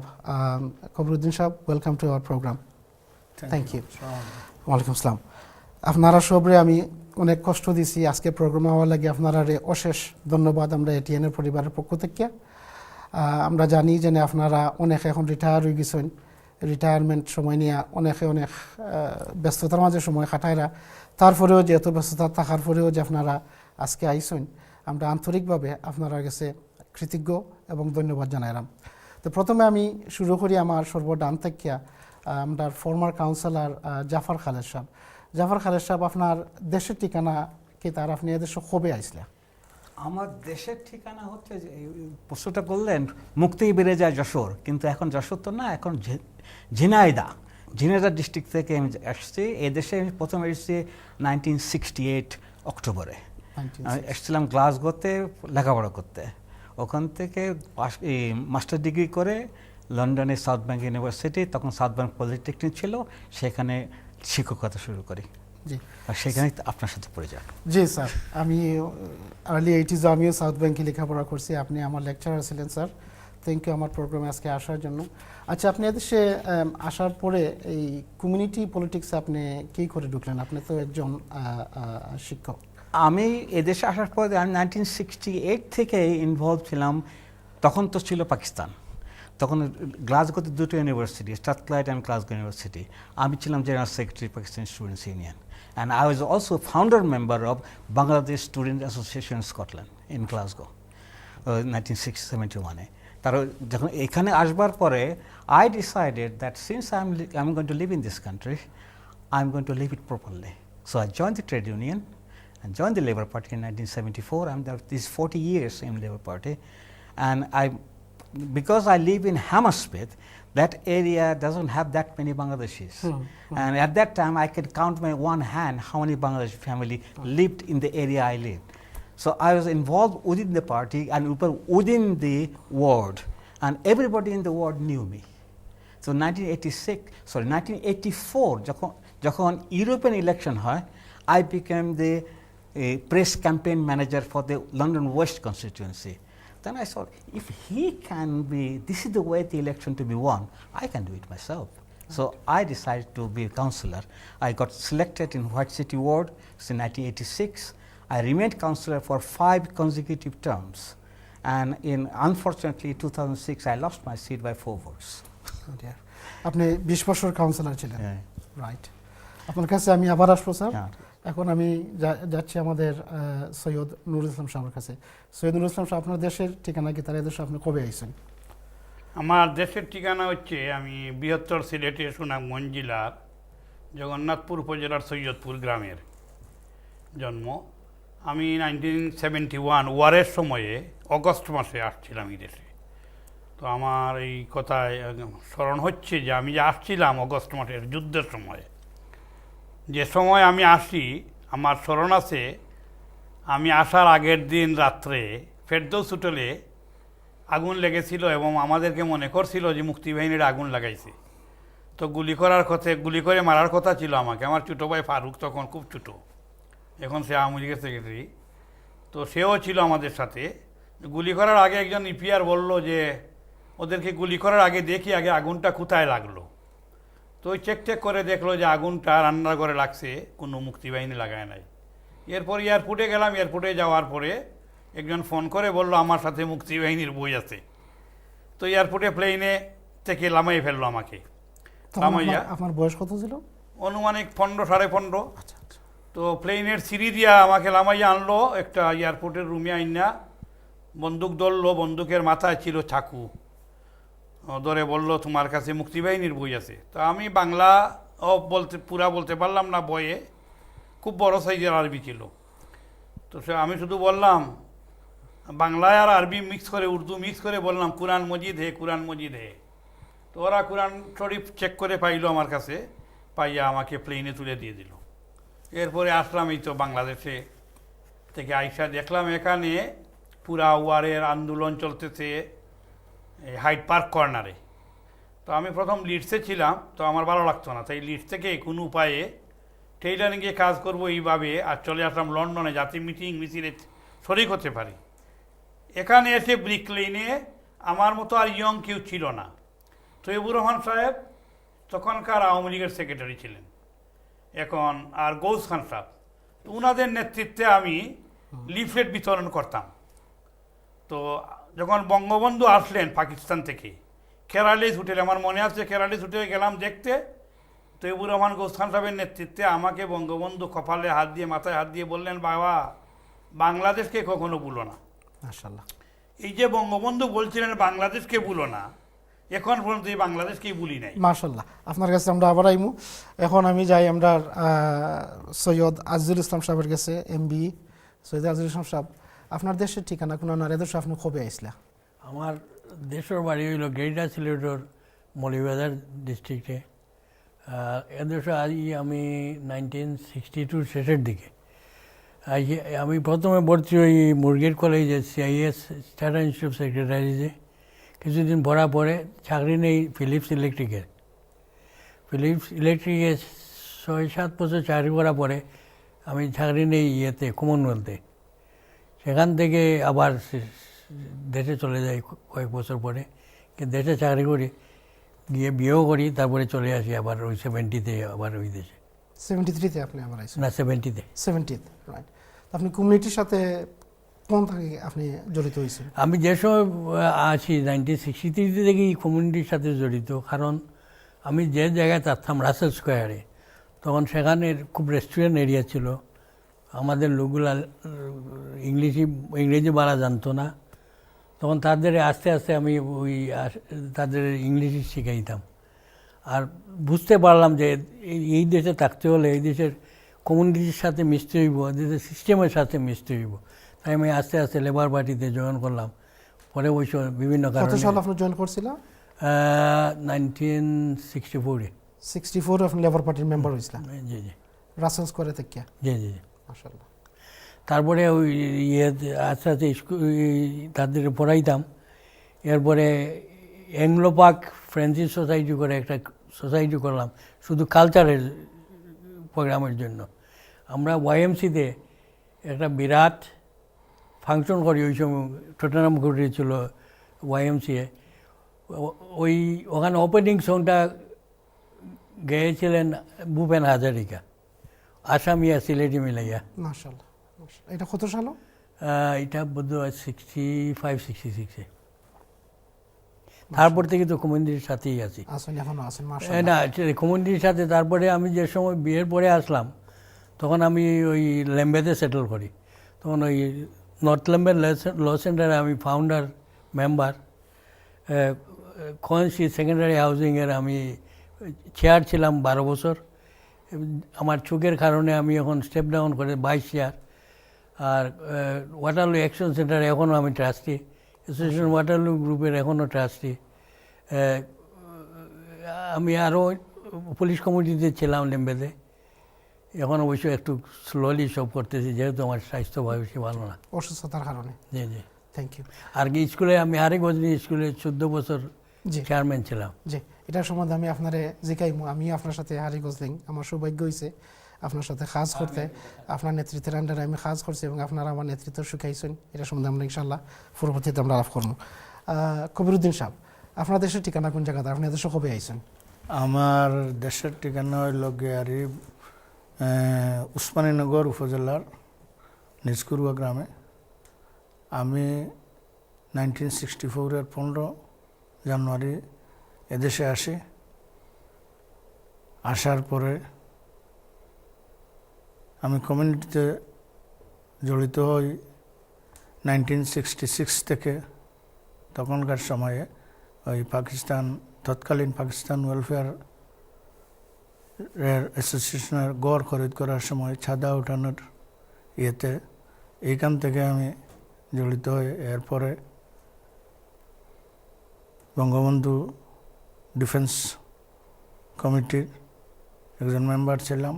কবিরউদ্দিন সাহেব, welcome to our programme. Thank you. ওয়ালাইকুম আসসালাম। আপনারা সবরে আমি অনেক কষ্ট দিছি আজকে প্রোগ্রামে হওয়ার লাগে, আপনারা অশেষ ধন্যবাদ আমরা ATN-এর পরিবারের পক্ষ থেকে। আমরা জানি যে আপনারা অনেক এখন রিটায়ার হয়ে গেছেন, রিটায়ারমেন্ট সময় নিয়ে অনেকে অনেক ব্যস্ততার মাঝে সময় কাটায়রা, তারপরেও যে এত ব্যস্ততা থাকার পরেও যে আপনারা আজকে আইসেন আমরা আন্তরিকভাবে আপনারা কাছে কৃতজ্ঞ এবং ধন্যবাদ জানাইলাম। তো প্রথমে আমি শুরু করি আমার সর্বডান থেকে আমরা ফর্মার কাউন্সিলর জাফর খালেদ সাহেব। জাফর খালেদ সাহেব, আপনার দেশের ঠিকানা কি তার, আপনি এদেশে কবে আইসলে? আমার দেশের ঠিকানা হচ্ছে যে প্রশ্নটা করলেন মুক্তি বেড়ে যায় যশোর, কিন্তু এখন যশোর তো না, এখন ঝিনাইদা ডিস্ট্রিক্ট থেকে আমি আসছি। এদেশে আমি প্রথম এসেছি 1968 অক্টোবরে। এসেছিলাম গ্লাসগোতে লেখাপড়া করতে, ওখান থেকে মাস্টার ডিগ্রি করে লন্ডনে সাউথ ব্যাংক ইউনিভার্সিটি, তখন সাউথ ব্যাংক পলিটেকনিক ছিল, সেখানে শিক্ষকতা শুরু করি। জি আর সেখানে আপনার সাথে পরিচয়। জি স্যার, আমি আর্লি 80s আমিও সাউথ ব্যাংকে লেখাপড়া করছি, আপনি আমার লেকচারার ছিলেন স্যার। থ্যাংক ইউ আমার প্রোগ্রামে আজকে আসার জন্য। আচ্ছা, আপনি এদেশে আসার পরে এই কমিউনিটি পলিটিক্সে আপনি কী করে ঢুকলেন? আপনি তো একজন শিক্ষক। আমি এদেশে আসার পরে আমি 1968 থেকে ইনভলভ ছিলাম। তখন তো ছিল পাকিস্তান, তখন গ্লাসগোতে দুটো university, Strathclyde and Glasgow university. আমি ছিলাম general secretary Pakistan students union, and I was also founder member of Bangladesh student association Scotland in Glasgow 1971-এ। তার যখন এখানে আসবার পরে I decided that since I am going to live in this country, I am going to live it properly. So I join the trade union and joined the Labour Party in 1974. I'm there these 40 years in Labour Party, and because I live in Hammersmith, that area doesn't have that many Bangladeshis. And at that time I could count my one hand how many Bangladeshi family lived in the area I lived. So I was involved within the party and within the ward, and everybody in the ward knew me. So 1984 যখন European election হয়, I became the press campaign manager for the London West constituency. Then I thought, if he can be, this is the way the election to be won, I can do it myself. So I decided to be a councillor. I got selected in White City Ward in 1986. I remained councillor for 5 consecutive terms, and unfortunately 2006 I lost my seat by 4 votes. আপনি 20 বছর councillor ছিলেন, right? আপনার কাছে আমি আবার আসবো sir. এখন আমি যাচ্ছি আমাদের সৈয়দ নুরুল ইসলাম সাহেবের কাছে। সৈয়দ নুরুল ইসলাম সাহেব, আপনার দেশের ঠিকানা কি? তার এদেশে আপনি কবে আইছেন? আমার দেশের ঠিকানা হচ্ছে, আমি বৃহত্তর সিলেটের সুনামগঞ্জ জেলার জগন্নাথপুর উপজেলার সৈয়দপুর গ্রামের জন্ম। আমি 1971 ওয়ারের সময়ে অগস্ট মাসে আসছিলাম এই দেশে। তো আমার এই কথায় স্মরণ হচ্ছে যে আমি যে আসছিলাম অগস্ট মাসের যুদ্ধের সময়ে, যে সময় আমি আসি আমার স্মরণ আছে, আমি আসার আগের দিন রাত্রে ফেরদৌস হোটেলে আগুন লেগেছিল এবং আমাদেরকে মনে করছিল যে মুক্তিবাহিনীর আগুন লাগাইছে। তো গুলি করে মারার কথা ছিল আমাকে। আমার ছোটো ভাই ফারুক তখন খুব ছোটো, এখন সে আওয়ামী লীগের সেক্রেটারি, তো সেও ছিল আমাদের সাথে। গুলি করার আগে একজন ইপিআর বলল যে ওদেরকে গুলি করার আগে দেখি আগে আগুনটা কোথায় লাগলো। তো ওই চেক করে দেখলো যে আগুনটা রান্নার ঘরে লাগছে, কোনো মুক্তিবাহিনী লাগায় নাই। এরপর এয়ারপোর্টে গেলাম। এয়ারপোর্টে যাওয়ার পরে একজন ফোন করে বলল আমার সাথে মুক্তিবাহিনীর বই আছে। তো এয়ারপোর্টে প্লেনে থেকে লামাই ফেললো আমাকে। আপনার বয়স কত ছিল? অনুমানিক 15 সাড়ে 15। তো প্লেনের সিঁড়ি দিয়া আমাকে লামাইয়া আনলো একটা এয়ারপোর্টের রুমে আইনা, বন্দুক ধরলো, বন্দুকের মাথায় ছিল চাকু, ধরে বলল তোমার কাছে মুক্তিবাহিনীর বই আছে। তো আমি বাংলা পুরা বলতে পারলাম না, বইয়ে খুব বড় সাইজের আরবি ছিল। তো আমি শুধু বললাম বাংলায় আর আরবি মিক্স করে, উর্দু মিক্স করে বললাম কুরআন মজিদ হে, কুরআন মজিদ হে। তো ওরা কুরআন শরীফ চেক করে পাইলো আমার কাছে, পাইয়া আমাকে প্লেনে তুলে দিয়ে দিল। এরপরে আসলাম এই তো বাংলাদেশে থেকে আইসা দেখলাম এখানে পুরা ওয়ারের আন্দোলন চলতেছে হাইড পার্ক কর্নারে। তো আমি প্রথম লিডসে ছিলাম, তো আমার ভালো লাগতো না, তাই লিডস থেকে কোনো উপায়ে টেইলারিংয়ে কাজ করব এইভাবে আর চলে আসলাম লন্ডনে, যাতে মিটিং মিছিলে শরিক হতে পারি। এখানে এসে ব্রিক লেনে আমার মতো আর ইয়ং কেউ ছিল না। তৈবুর রহমান সাহেব তখনকার আওয়ামী লীগের সেক্রেটারি ছিলেন এখন, আর গৌস খান সাহেব, তো ওনাদের নেতৃত্বে আমি লিফলেট বিতরণ করতাম। তো যখন বঙ্গবন্ধু আসলেন পাকিস্তান থেকে কেরালিস হোটেলে, আমার মনে আছে কেরালিস হোটেলে গেলাম দেখতে, তৈবুর রহমান গৌস খান সাহেবের নেতৃত্বে আমাকে বঙ্গবন্ধু কপালে হাত দিয়ে মাথায় হাত দিয়ে বললেন, বাবা বাংলাদেশকে কখনো ভুলো না। মাশাআল্লাহ। এই যে বঙ্গবন্ধু বলছিলেন বাংলাদেশকে ভুলো না, এখন পর্যন্ত এই বাংলাদেশকেই ভুলি নাই। মাশাআল্লাহ। আপনার কাছে আমরা আবার আইমু। এখন আমি যাই আমরা সৈয়দ আজিজুল ইসলাম সাহেবের কাছে, এমবি। সৈয়দ আজিজুল ইসলাম সাহেব, আপনার দেশের ঠিকানা কোন না এদেশে আপনি কবে আইসলা? আমার দেশের বাড়ি হইল গেইডা সিলেটের মৌলভীবাজার ডিস্ট্রিক্টে। এদেশে আমি 1962 শেষের দিকে আমি প্রথমে ভর্তি হই মুরগির কলেজে, সিআইএস স্টার ইনস্টিটিউট সেক্রেটারিজে। কিছুদিন পড়া পরে চাকরি নেই ফিলিপস ইলেকট্রিকে 6-7 বছর চাকরি করার পরে আমি চাকরি নেই ইয়েতে কমনওয়েলথে। সেখান থেকে আবার দেশে চলে যাই কয়েক বছর পরে, দেশে চাকরি করি, গিয়ে বিয়েও করি, তারপরে চলে আসি আবার ওই 70-তে আবার ওই দেশে। 73-তে আপনি আবার আইছেন? না, 70-তে। 70-তে, রাইট। আপনি কমিউনিটির সাথে কোন থেকে আপনি জড়িত হয়েছেন? আমি যে সময় আছি 1963 থেকেই কমিউনিটির সাথে জড়িত, কারণ আমি যে জায়গায় থাকতাম রাসেল স্কোয়ারে, তখন সেখানের খুব রেস্টুরেন্ট এরিয়া ছিল। আমাদের লোকগুলা ইংরেজি বাড়া জানতো না, তখন তাদের আস্তে আস্তে আমি ওই তাদের ইংলিশ শিখাইতাম। আর বুঝতে পারলাম যে এই দেশে থাকতে হলে এই দেশের কমিউনিটির সাথে মিশতে হইব, দেশের সিস্টেমের সাথে মিশতে হইব। তাই আমি আস্তে আস্তে লেবার পার্টিতে জয়েন করলাম। পরে অবশ্য বিভিন্ন কারণে। কত সাল আপনি জয়েন করছিলেন? 1964-এ। 64 আপনি লেবার পার্টির মেম্বার হয়েছিলেন? জি জি। রাসেল স্কোয়ারে থেকে? জি জি জি। মাশাআল্লাহ। তারপরে ওই আস্তে আস্তে তাদের পড়াইতাম। এরপরে অ্যাংলো পার্ক ফ্রেন্ডশিপ সোসাইটি করে একটা সোসাইটি করলাম শুধু কালচারের প্রোগ্রামের জন্য। আমরা ওয়াইএমসিতে একটা বিরাট ফাংশন করি, ওই সময় টটনাম ঘটেছিল ওয়াইএমসিএ। ওখানে ওপেনিং সংটা গেয়েছিলেন ভূপেন হাজারিকা, আসামিয়া সিলেটি মিলাইয়া। মাশাআল্লাহ। এটা কত সাল? এটা বোধহয় 65-66-এ। তারপর থেকে তো কমিউনিটির সাথেই আছি। এখনো আছেন? না, কমিউনিটির সাথে। তারপরে আমি যে সময় বিয়ের পরে আসলাম, তখন আমি ওই ল্যাম্বেতে সেটেল করি। তখন ওই নর্থ ল্যাম্বে ল সেন্টারে আমি ফাউন্ডার মেম্বার। কোয়েন্সি সেকেন্ডারি হাউজিংয়ের আমি চেয়ার ছিলাম 12 বছর। আমার চোখের কারণে আমি এখন স্টেপ ডাউন করে 22 চেয়ার। আর ওয়াটারলু অ্যাকশন সেন্টারে এখনও আমি ট্রাস্টি, অ্যাসোসিয়েশন ওয়াটারলু গ্রুপের এখনও ট্রাস্টি। আমি আরও পুলিশ কমিটিতে ছিলাম লেম্বেতে। এখন অবশ্য একটু স্লোলি সব করতেছি, যেহেতু আমার স্বাস্থ্য বেশি ভালো না, অসুস্থতার কারণে। জি জি। Thank you. আর কি স্কুলে আমি আরেক গজনী স্কুলে 14 বছর চেয়ারম্যান ছিলাম। জি, এটার সম্বন্ধে আমি আপনারে জিজ্ঞাইমু। আমি আপনার সাথে হারি গজলিং, আমার সৌভাগ্য হয়েছে আপনার সাথে কাজ করতে। আপনার নেতৃত্বের আন্ডারে আমি কাজ করছি এবং আপনারা আমার নেতৃত্ব শিখাইছেন। এটা সম্বন্ধে আমরা ইনশাল্লাহ পরবর্তীতে আমরা আলাপ করবো। কবিরুদ্দিন সাহেব, আপনার দেশের ঠিকানা কোন জায়গাতে? আপনি দেশে কবে আইছেন? আমার দেশের ঠিকানা হইল গিয়ারি উসমানীনগর উপজেলার নিজকুরুয়া গ্রামে। আমি 1964-এর 15 জানুয়ারি এদেশে আসি। আসার পরে আমি কমিউনিটিতে জড়িত হই 1966 থেকে। তখনকার সময়ে ওই পাকিস্তান, তৎকালীন পাকিস্তান ওয়েলফেয়ার অ্যাসোসিয়েশনের গড় খরিদ করার সময় ছাদা উঠানোর ইয়েতে এইখান থেকে আমি জড়িত হই। এরপরে বঙ্গবন্ধু ডিফেন্স কমিটির একজন মেম্বার ছিলাম।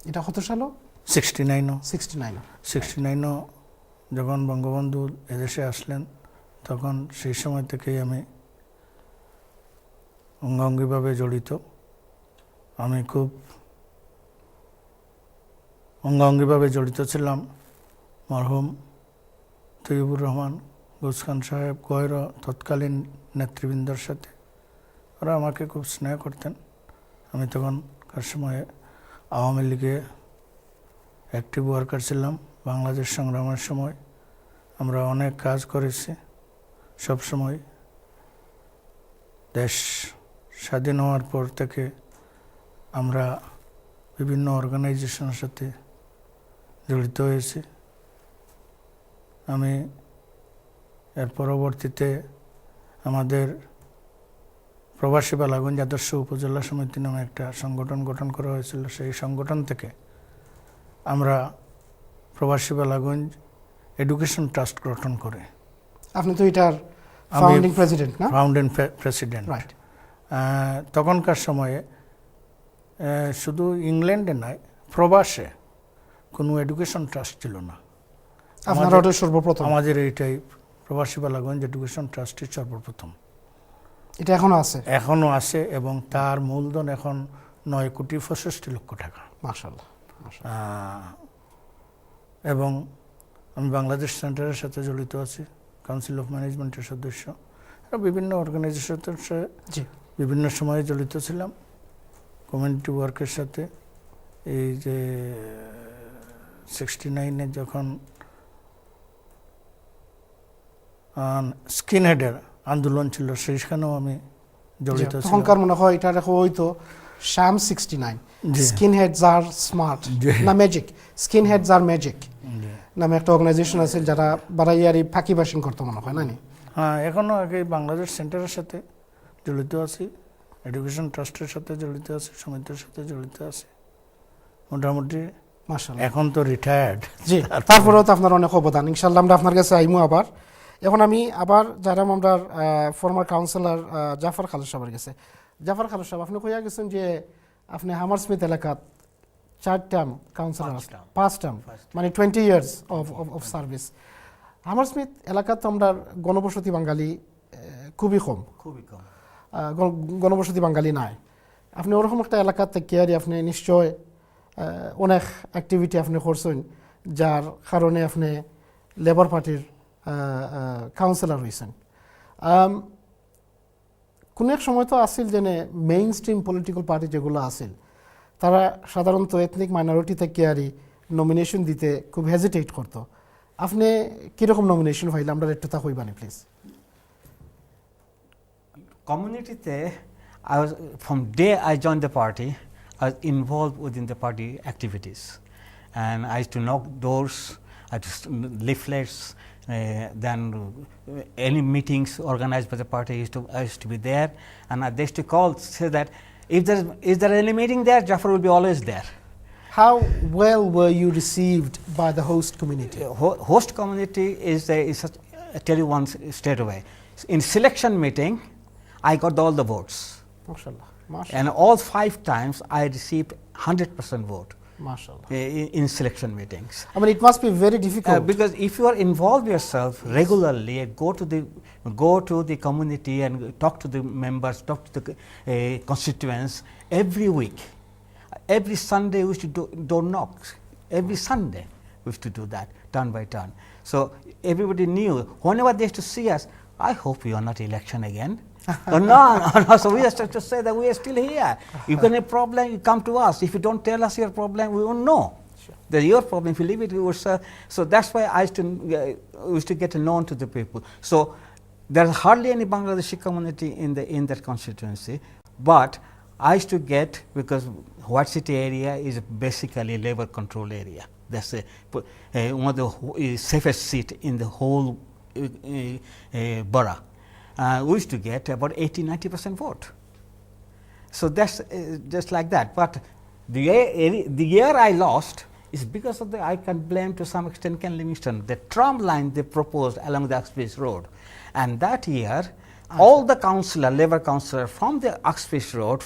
এটা কত সাল? 69 যখন বঙ্গবন্ধু এদেশে আসলেন, তখন সেই সময় থেকেই আমি অঙ্গাঙ্গিভাবে জড়িত। আমি খুব অঙ্গাঙ্গিভাবে জড়িত ছিলাম মরহুম তৈয়বুর রহমান, গুস খান সাহেব, গয়র তৎকালীন নেতৃবৃন্দর সাথে। ওরা আমাকে খুব স্নেহ করতেন। আমি তখনকার সময়ে আওয়ামী লীগে অ্যাক্টিভ ওয়ার্কার ছিলাম। বাংলাদেশ সংগ্রামের সময় আমরা অনেক কাজ করেছি। সবসময় দেশ স্বাধীন হওয়ার পর থেকে আমরা বিভিন্ন অর্গানাইজেশনের সাথে জড়িত হয়েছি। আমি এর পরবর্তীতে আমাদের প্রবাসী বালাগঞ্জ আদর্শ উপজেলা সমিতি নামে একটা সংগঠন গঠন করা হয়েছিল। সেই সংগঠন থেকে আমরা প্রবাসী বালাগঞ্জ এডুকেশন ট্রাস্ট গঠন করে। আপনি তো এটার ফাউন্ডিং প্রেসিডেন্ট, না? Founding president. রাইট। তখনকার সময়ে শুধু ইংল্যান্ডে নয়, প্রবাসে কোনো এডুকেশন ট্রাস্ট ছিল না। আপনারা সর্বপ্রথম? আমাদের এইটাই প্রবাসী বালাগঞ্জ এডুকেশন ট্রাস্টের সর্বপ্রথম। এটা এখনো আছে? এখনো আছে এবং তার মূলধন এখন 9,65,00,000 টাকা। মাশাআল্লাহ। এবং আমি বাংলাদেশ সেন্টারের সাথে জড়িত আছি, কাউন্সিল অফ ম্যানেজমেন্টের সদস্য, আর বিভিন্ন অর্গানাইজেশনের সাথে বিভিন্ন সময়ে জড়িত ছিলাম, কমিউনিটি ওয়ার্কের সাথে। এই যে 69-এ যখন স্কিন হেডের আন্দোলন ছিল, সেইখানেও আমি জড়িত ছিলাম। তখনকার মনে হয় এটা হয়তো শাম 69 স্কিন হেডস আর স্মার্ট না magic, skin heads are magic নামে একটা অর্গানাইজেশন আছে যারা বারাইয়ারি ফাঁকিবাসিং করতে মনে হয় না? হ্যাঁ, এখনও আগে বাংলাদেশ সেন্টারের সাথে জড়িত আছি, এডুকেশন ট্রাস্টের সাথে জড়িত আছি, সমিতির সাথে জড়িত আছি মোটামুটি। মাশাআল্লাহ, এখন তো রিটায়ার্ড। জি, তারপরেও তো আপনার অনেক অবদান। ইনশাআল্লাহ আমরা আপনার কাছে আইমু আবার। এখন আমি আবার যারা আমরা ফর্মার কাউন্সিলর জাফর খালেদ সাহেবের গেছে। জাফর খালেদ সাহেব, আপনি কইয়া গেছেন যে আপনি হামারস্মিথ এলাকাত 4 টার্ম কাউন্সিলর, 5 টার্ম, মানে 20 ইয়ার্স অফ সার্ভিস। হামারস্মিথ এলাকাত তো আমরা গণবসতি বাঙালি খুবই কম, গণবসতি বাঙালি নাই। আপনি ওরকম একটা এলাকার থেকে আপনি নিশ্চয় অনেক অ্যাক্টিভিটি আপনি করছেন, যার কারণে আপনি লেবার পার্টির কাউন্সিলর হয়েছেন। কোনো এক সময় তো আসিল যে মেইন স্ট্রিম পলিটিক্যাল পার্টি যেগুলো আসিল, তারা সাধারণত এথনিক মাইনরিটি থেকে নমিনেশন দিতে খুব হেজিটেট করতো। আপনি কীরকম নমিনেশন হইলে আমরা একটু তা হইবানি প্লিজ। কমিউনিটিতে I was, from day I joined the party, I was involved within the party activities, and I used to knock doors, I used to leaflets, then any meetings organized by the party I used to be there, and they used to call, say that is there any meeting there, Jafar will be always there. How well were you received by the host community? Host community is such, I tell you one straight away. In selection meeting, I got all the votes. Mashallah. Mashallah. And all 5 times I received 100% vote. Mashallah. In selection meetings. I mean, it must be very difficult. Because if you are involved yourself regularly, go to the community and talk to the members, talk to the constituents every week. Every Sunday we used to do door knocks. Every Sunday we used to do that, turn by turn. So everybody knew, whenever they used to see us, I hope you are not election again. No. So we have to say that we are still here. You got a problem, you come to us. If you don't tell us your problem, we won't know. Sure. That your problem, if you leave it, we will so that's why I used to get known to the people. So there's hardly any Bangladeshi community in that constituency, but I used to get, because White City area is basically a labor control area. That's one of the safest seat in the whole borough. We used to get about 80-90% vote. So that's just like that. But the year I lost is because of I can blame to some extent Ken Livingstone, the tram line they proposed along the Uxbridge Road. And that year, all the labor councillor from the Uxbridge Road,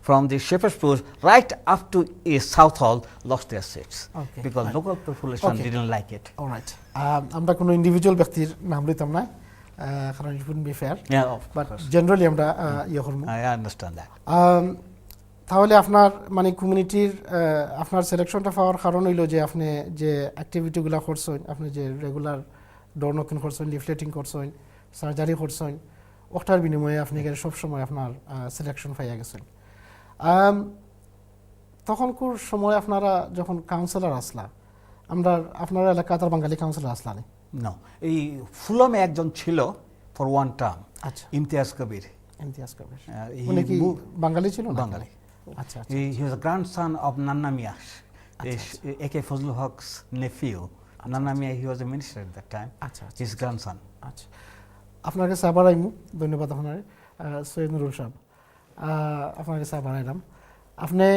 from the Shepherd's Bush right up to South Hall lost their seats. Okay. Because local population didn't like it. All right. আমরা কোনো individual ব্যক্তির নাম লইতাম না, কারণ it wouldn't be fair. Yeah, of But course. generally আমরা ইয়ে করব। I understand that. তাহলে আপনার মানে কমিউনিটির আপনার সিলেকশনটা পাওয়ার কারণ হইল যে আপনি যে অ্যাক্টিভিটিগুলো করছেন, আপনি যে রেগুলার ডোর নকিং করছেন, লিফলেটিং করছেন, সার্জারি করছেন, ওটার বিনিময়ে আপনি সবসময় আপনার সিলেকশন পাইয়া গেছেন। তখনকার সময় আপনারা যখন কাউন্সিলর আসলা, আপনারা এলাকায় তার বাঙালি কাউন্সিলর আসলা না? No, এই ফুলমে একজন ছিল for one term. আচ্ছা, ইমতিয়াজ কবির। ইমতিয়াজ কবির he উনি কি moved- বাঙালি ছিল না? বাঙালি। আচ্ছা, He was a grandson of Nanna Miyash, A.K. Fazlul Haq's nephew. Nanna Miyash, he was a minister at that time. আচ্ছা, His grandson. আচ্ছা। আপনার কাছে আবার আইমু, ধন্যবাদ আপনার সৈয়দ নুরুল সাহেব, আপনার কাছে আবার আইলাম। আপনি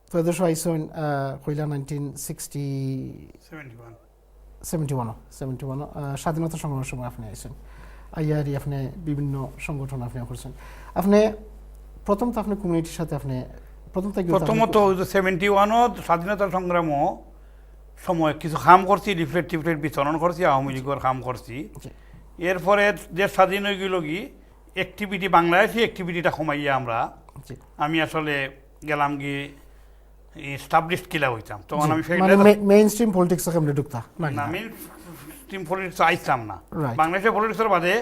ত্রয়োদশ আইসন কইলা 1971 স্বাধীনতা সংগ্রামের সময় আপনি আইসেন। আইয়ারি আপনি বিভিন্ন সংগঠন আপনি করছেন। আপনি প্রথম তো আপনি কমিউনিটির সাথে আপনি প্রথমত 71 স্বাধীনতা সংগ্রামও সময় কিছু কাম করছি, লিফলেট টিফলেট বিতরণ করছি, আওয়ামী লীগের কাম করছি। এরপরে দেশ স্বাধীন হয়ে গেল কি অ্যাক্টিভিটি বাংলাদেশি অ্যাক্টিভিটিটা কমাইয়া আমরা জি। আমি আসলে গেলাম গিয়ে স্টাবলিশড কিলা হইতাম তখন আমি মানে মেইন স্ট্রিম পলিটিক্স কেমনে ঢুকতা না আমি স্ট্রিম পলিটিক্স আইতাম না Right. বাংলাদেশের পলিটিক্সের বাদে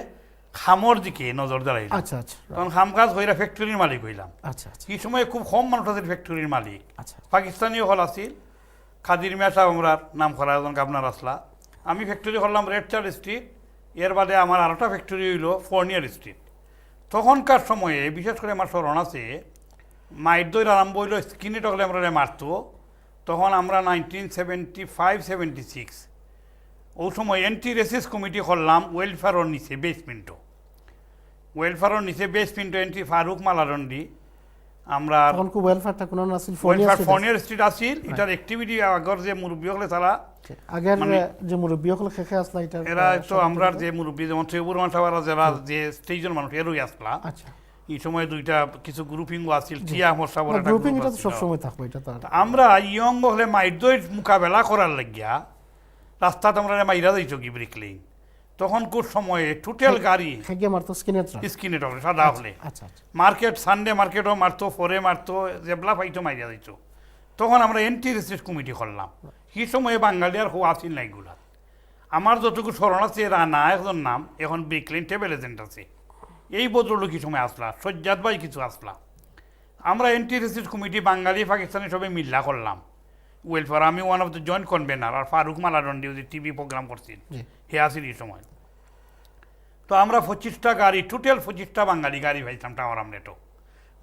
খামর দিকে নজর দাঁড়াই আচ্ছা আচ্ছা তখন খাম কাজ হইরা ফ্যাক্টরির মালিক হইলাম আচ্ছা আচ্ছা এই সময় খুব কম মানুষ আছে ফ্যাক্টরির মালিক আচ্ছা পাকিস্তানীও হল আছিল খাদির মিয়া সাহেব আমরার নাম করা একজন গাবনার আসলা আমি ফ্যাক্টরি করলাম রেড চার্ট স্ট্রিট এর বাদে আমার আরেকটা ফ্যাক্টরি হইল ফর্নিয়ার স্ট্রিট তখনকার সময়ে বিশেষ করে আমার স্মরণ আছে মাইর দইর আরম্ভ হইল স্কিনে টকলে আমরা মারতো তখন আমরা 1975-76 ওই সময় এন্টি রেসিস কমিটি করলাম ওয়েলফেয়ারের নিচে বেসমেন্টও ওয়েলফেয়ারের নিচে বেসমেন্টও এন্টি ফারুক মালারন্ডি আমরা তখন কো ওয়েলফেয়ারটা কোন আছিল ফর্নিয়ার স্ট্রিট আছিল এটার অ্যাক্টিভিটি আগর যে মুরব্বী হলে তারা আগের মানে- যে মুরব্বী হল খেখে আসলা এটা এরা তো আমরা যে মুরব্বী যেমন তৈবুর মানসাবারা যারা যে স্টেজন মানুষ এরই আসলা আচ্ছা এই সময় দুইটা কিছু গ্রুপিংও আছিল টিয়া মশাবর গ্রুপিং এটা তো সব সময় থাকবে এটা তো আর- আমরা ইয়ং হলে মাইরদই মোকাবেলা করার লাগিয়া রাস্তাতে আমরা মাইরা যাইছো কি ব্রিকলিং তখন কোন সময়ে টোটাল গাড়ি খেগে মারতো স্কিনের স্কিনে টকলে সাদা হলে আচ্ছা আচ্ছা মার্কেট সানডে মার্কেটও মারতো ফরে মারতো জেবলা পাইতো মাইরা যাইত তখন আমরা এন্টি রেসিস্ট কমিটি করলাম সেই সময়ে বাঙালি আর হওয়া আসিল না এগুলা আমার যতটুকু স্মরণ আছে রানা একজন নাম এখন ব্রিকলিন টেবিল এজেন্ট আছে এই ভদ্রলোক কি সময় আসলা সজ্জাদ ভাই কিছু আসলা আমরা anti racist committee Bengali Pakistani সবাই মিল্লা করলাম ওয়েলফেয়ার আমি one of the joint convener আর ফারুক মালাডন্ডি যে টিভি প্রোগ্রাম করছিল হে আসিল এই সময় তো আমরা 25টা গাড়ি টোটাল 25টা বাঙালি গাড়ি পাইতাম টাওয়ার আমলেটও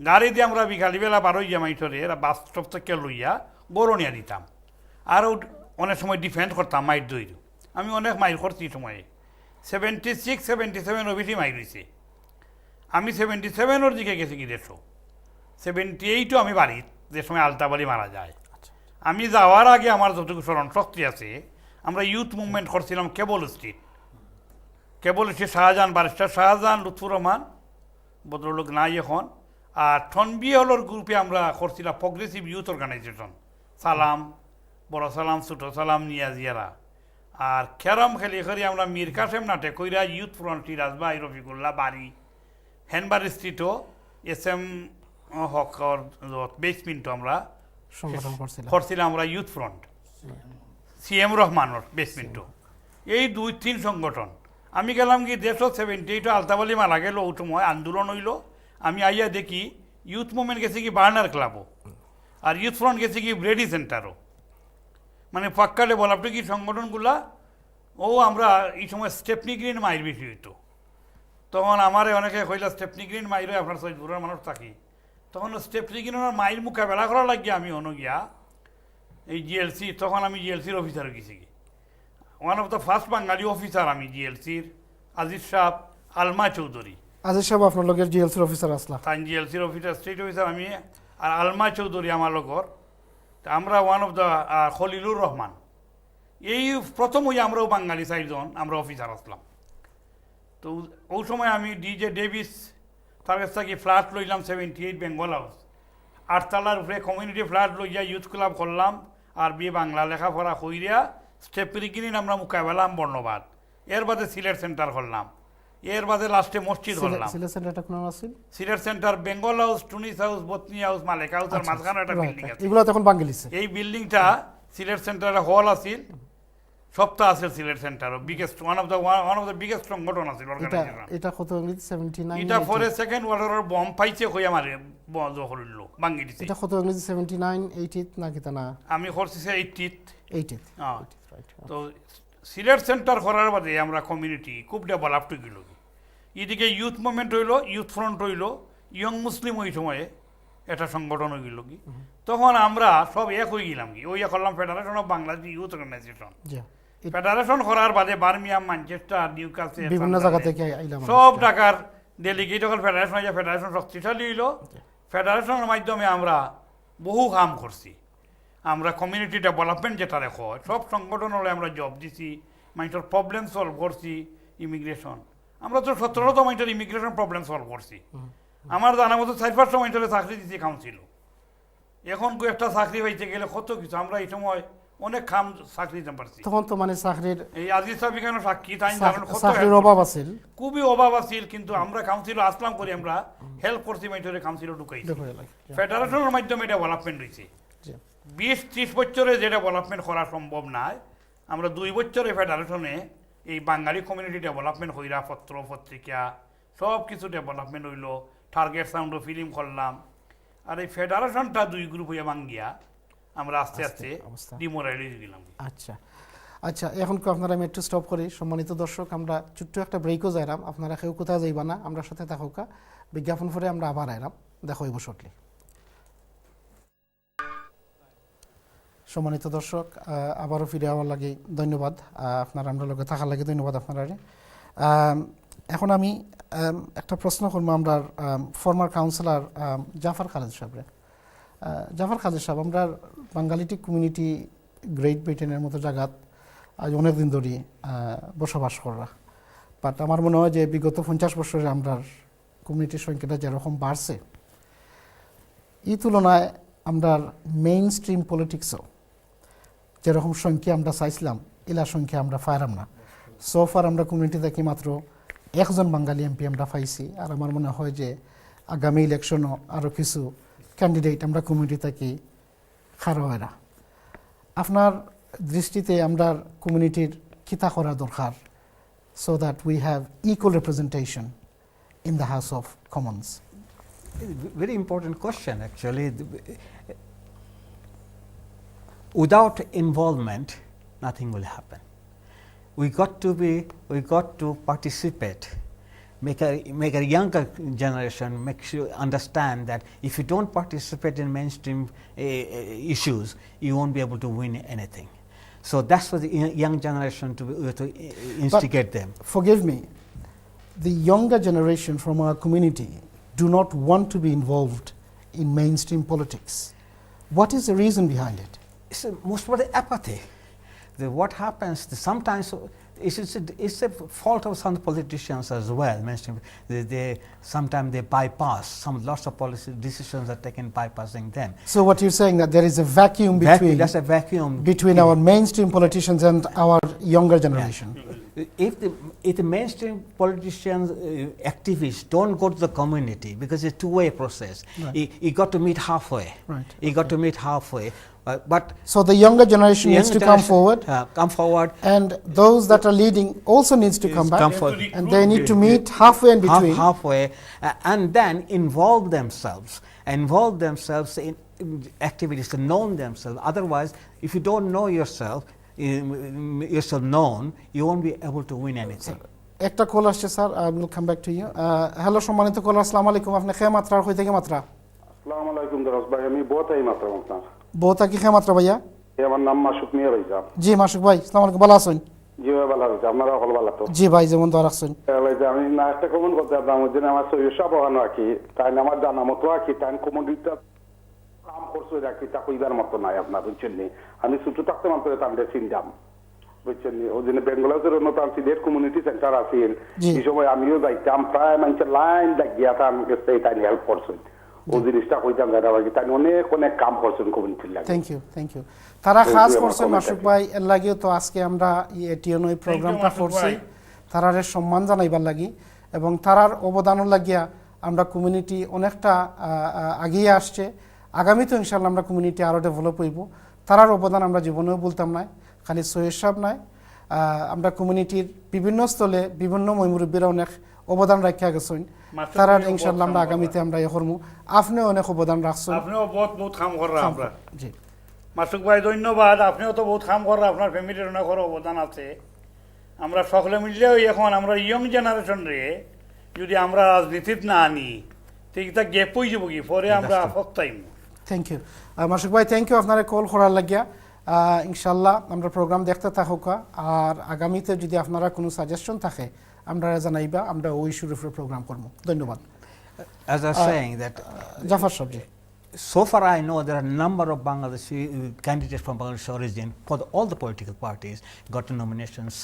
গাড়ি দিয়ে আমরা বিকালিবেলা বারোই জামাইটরে এরা বাস স্টপ থেকে লইয়া গরনিয়া দিতাম আরও অনেক সময় ডিফেন্ড করতাম মাইর দইর আমি অনেক মাইর করছি এই সময়ে 76-77 অফিসই মাইর হয়েছে আমি 77-ওর দিকে গেছি কি 78-ও আমি বাড়ির যে সময় আলতাবাড়ি মারা যায় আমি যাওয়ার আগে আমার যতটুকু স্মরণ শক্তি আছে আমরা ইউথ মুভমেন্ট করছিলাম কেবল স্ট্রিট শাহজাহান ব্যারিস্টার শাহজাহান লুৎফুর রহমান ভদ্রলোক নাই এখন আর ঠনবি হলর গ্রুপে আমরা করছিলাম প্রগ্রেসিভ ইউথ অর্গানাইজেশন সালাম বড় সালাম ছোটো সালাম নিয়াজিয়ারা আর ক্যারাম খেলি খেলি আমরা মীর কাসেম নাটে কইরা ইউথ ফ্রন্ট রাজবাই রফিকুল্লাহ বাড়ি হেনবাড়ি স্ট্রিটও SM হকর বেসমেন্টও আমরা সংগঠন করছিলাম আমরা ইউথ ফ্রন্ট CM রহমানের বেসমেন্টও এই 2-3 সংগঠন আমি গেলাম কি 78 আলতাবালি মারা গেল ওই সময় আন্দোলন হইল আমি আইয়া দেখি ইউথ মুভমেন্ট গেছে কি বার্নার ক্লাবও আর ইউথ ফ্রন্ট গেছে কি ব্রেডি সেন্টারও মানে পাক্কালে বলা আপনি কি সংগঠনগুলা ও আমরা এই সময় স্টেপনি গ্রিন মাইর বেশি হইতো তখন আমারে অনেকে কইলা স্টেপনি গ্রিন মাইরে আপনার সৈদপুরের মানুষ থাকি তখন স্টেপনি গ্রিনের মাইর মোকাবেলা করা লাগিয়া আমি গিয়া এই GLC তখন আমি GLCর অফিসার গেছি কি one of the first Bangali officer আমি GLCর আজিজ সাহেব আলমা চৌধুরী আজিজ সাহেব আপনার লগের জিএলসির অফিসার আসলা তাই GLCর অফিসার স্টেট অফিসার আমি আর আলমা চৌধুরী আমার লগর আমরা one of the Khalilur Rahman এই প্রথম ওই আমরাও বাঙালি 4 জন আমরা অফিসার আসলাম তো ওই সময় আমি DJ ডেভিস তার কাছ থেকে ফ্ল্যাট লইলাম 78 বেঙ্গল হাউস 8 তলার উপরে কমিউনিটি ফ্ল্যাট লইয়া ইউথ ক্লাব করলাম আর বিয়ে বাংলা লেখাপড়া কইরা স্টেপরি কিনিন আমরা মোকাবেলাম বর্ণবাদ এর বাদে সিলেট সেন্টার করলাম এর বাদে লাস্টে মসজিদ করলাম সিলেট সেন্টারটা কোন আছিল সিলেট সেন্টার বেঙ্গল হাউস টুনিস হাউস বতনি হাউস মালিক হাউস আর মাঝখানে একটা বিল্ডিং আছে এগুলো তখন বাঙ্গালিছে এই বিল্ডিংটা সিলেট সেন্টারে হল আছিল সপ্তাহ আছে Sylhet centre biggest one of the biggest সংগঠন আছে অর্গানাইজেশন এটা কত ইংরেজি 79 এটা পরে সেকেন্ড ওয়ার্ল্ড ওয়ার বম পাইছে কই আমারে বন্ধ করলো ভাঙি দিছে এটা কত ইংরেজি 79 80 নাকি তা না আমি করছি 80th 80 রাইট তো সিলেট সেন্টার করার বাদে আমরা কমিউনিটি খুব ডেভেলপ হয়ে গেল এদিকে ইউথ মুভমেন্ট হইল ইউথ ফ্রন্ট হইল ইয়ং মুসলিম ওই সময়ে একটা সংগঠন হয়ে গেল কি তখন আমরা সব এক হয়ে গেলাম কি ওই করলাম federation of Bangladesh youth organisation federation করার বাদে বার্মিয়াম ম্যানচেস্টার নিউক্যাসল বিভিন্ন জায়গা থেকে আইলাম সব ঢাকার ডেলিগেট হল ফেডারেশন ফেডারেশন শক্তিশালী হইল ফেডারেশনের মাধ্যমে আমরা বহু কাম করছি আমরা কমিউনিটি ডেভেলপমেন্ট যেটা রেখো সব সংগঠন হলে আমরা জব দিছি মানুষের প্রবলেম সলভ করছি ইমিগ্রেশন আমরা তো 17 মানুষের ইমিগ্রেশন প্রবলেম সলভ করছি আমার জানা মতো 4-5 মানুষের চাকরি দিছি কাউন্সিল এখন একটা চাকরি পাইতে গেলে কত কিছু আমরা এই সময় অনেক খাম চাকরি দিতে পারছি। তখন তো মানে চাকরির এই আজিজ সাহেব সাক্ষী তাই জানেন কত চাকরির help অভাব করছে। আছিল খুবই অভাব আছিল, কিন্তু আমরা কাউন্সিলর আসলাম করি, আমরা হেল্প করছি, মাইটরে কাউন্সিলর ঢুকাইছি। ফেডারেশনের মাধ্যমে এটা ডেভেলপমেন্ট হয়েছে। জি 20-30 বছরে যে ডেভেলপমেন্ট করা সম্ভব নয়, আমরা 2 বছরে ফেডারেশনে এই বাঙালি কমিউনিটি ডেভেলপমেন্ট হইরা, পত্র পত্রিকা সব কিছু ডেভেলপমেন্ট হইল, টার্গেট সাউন্ড ফিল্ম করলাম। আর এই ফেডারেশনটা 2 গ্রুপ হইয়া ভাঙ্গিয়া আমরা আস্তে আস্তে অবস্থা। ডিমোরালাইজ গেলাম। আচ্ছা আচ্ছা, এখন আপনারা আমি একটু স্টপ করি। সম্মানিত দর্শক, আমরা ছোট্ট একটা ব্রেকও যাইলাম, আপনারা কেউ কোথাও যাইবা না, আমরা সাথে থাকুকা। বিজ্ঞাপন পরে আমরা আবার আইলাম, দেখো হইব শর্টলি। সম্মানিত দর্শক, আবারও ফিরে আওয়ার লাগে ধন্যবাদ, আপনারা আমরা লগে থাকার লাগে ধন্যবাদ আপনারা। এখন আমি একটা প্রশ্ন করবো আমরা ফর্মার কাউন্সিলর জাফর খালেদ সাহেবরে। জাফর খালেদ সাহেব, আমরা বাঙালিটি কমিউনিটি গ্রেট ব্রিটেনের মতো জায়গাত আজ অনেক দিন ধরে বসবাস করা, বাট আমার মনে হয় যে বিগত 50 বছরে আমরা কমিউনিটির সংখ্যাটা যেরকম বাড়ছে, এই তুলনায় আমরা মেইন স্ট্রিম পলিটিক্সও যেরকম সংখ্যা আমরা চাইছিলাম, এলা সংখ্যা আমরা পাইলাম না। সোফার আমরা কমিউনিটি থেকে মাত্র 1 জন বাঙালি এমপি আমরা পাইছি, আর আমার মনে হয় যে আগামী ইলেকশনও আরও কিছু ক্যান্ডিডেট আমরা কমিউনিটি থেকে খাড়া হয় না। আপনার দৃষ্টিতে আমরা কমিউনিটির কিতা করা দরকার so that we have equal representation in the House of Commons? Very important question, actually. Without involvement, nothing will happen. We got to participate, make a younger generation make sure understand that if you don't participate in mainstream issues, you won't be able to win anything. So that's for the young generation to instigate them. Forgive me, the younger generation from our community do not want to be involved in mainstream politics. What is the reason behind it? It's most of the apathy. What happens sometimes it's a fault of some politicians as well. Mainstream, sometimes they bypass lots of policy decisions are taken bypassing them. So what you're saying, that there is a vacuum between There's a vacuum between our mainstream politicians and our younger generation. If the mainstream politicians, activists don't go to the community, because it's a two-way process. Right. You got to meet halfway. Right. You got to meet halfway. But So the younger generation needs to come forward, and those that are leading also needs to come back, and they need to meet halfway in between. halfway, and then involve themselves in activities to know themselves. Otherwise, if you don't know yourself known, you won't be able to win anything. একটা call আসছে sir, I will come back to you. Hello সম্মানিত caller, আসসালামু আলাইকুম। আপনি কে মাত্রা আর কই থেকে মাত্রা? আসসালামু আলাইকুম দরস ভাই, আমি বোতাই মাত্র আপনার। বউতা কি কে মাত্রা ভাইয়া? আমার নাম মাসুক মিয়া ভাই সাহেব। জি মাসুক ভাই, আসসালামু আলাইকুম, ভালো আছেন? জি ভাই ভালো আছে, আপনারা সকল ভালো তো? জি ভাই, যেমন দোয়া রাখছেন। ভাই যে আমি না একটা কমেন্ট করতে আপনার মধ্যে আমার সৈয়দ সাহেব ওখানে আছি, তাই আমার জানা মতো আছি, তাই কমিউনিটিটা কাম করছে রাখি, তা কইবার মতো নাই আপনার, বুঝছেন নি? আমি ছোট থাকতে মাত্র তাদের চিনতাম, বুঝছেন নি? ওই জন্য বেঙ্গলের নতুন সিলেট কমিউনিটি সেন্টার আছে, এই সময় আমিও যাইতাম, প্রায় মানুষের লাইন লাগিয়া তার কাছে তাই হেল্প করছেন, ওই জিনিসটা কইতাম দাদা ভাই, তাই অনেক কাম করছেন কমিউনিটির লাগে। Thank you. তারা খাস করছেন মাসুক ভাই, এর লাগেও তো আজকে আমরা এটিএন ওই প্রোগ্রামটা করছি, তারারে সম্মান জানাইবার লাগি, এবং তারার অবদানও লাগিয়া আমরা কমিউনিটি অনেকটা আগিয়ে আসছে। আগামীতে ইনশাআল্লাহ আমরা কমিউনিটি আরও ডেভেলপ হইব। তারার অবদান আমরা জীবনেও বলতাম না, খালি সৈয়দ সাহেব নয়, আমরা কমিউনিটির বিভিন্ন স্থলে বিভিন্ন মুরব্বীরা অনেক অবদান রাখিয়া গেছেন, তারার ইনশাআল্লাহ আমরা আগামীতে আমরা ইয়ে করবো। আপনিও অনেক অবদান রাখছেন, আপনিও বহুত কাম করা আমরা। জি মাসুক ভাই ধন্যবাদ, আপনিও তো বহুত কাম করা, আপনার ফ্যামিলির অনেক অবদান আছে। আমরা সকলে মিললেও এখন আমরা ইয়ং জেনারেশন রে যদি আমরা রাজনীতিত না আনি, ঠিক তা গেপ হয়ে যাব কি, পরে আমরা ফক্তাইম। থ্যাংক ইউ মাসুক ভাই, থ্যাংক ইউ আপনারা কল করার লাগিয়া। ইনশাল্লাহ আমরা প্রোগ্রাম দেখতে থাকুকা, আর আগামীতে যদি আপনারা কোনো সাজেশন থাকে আমরা জানাইবা, আমরা ওই ইস্যুর উপরে প্রোগ্রাম করবো। ধন্যবাদ। As I was saying that Zafar সাহেব, জি। so far I know there are a number of Bangladeshi candidates from Bangladesh origin for all the political parties got the nominations,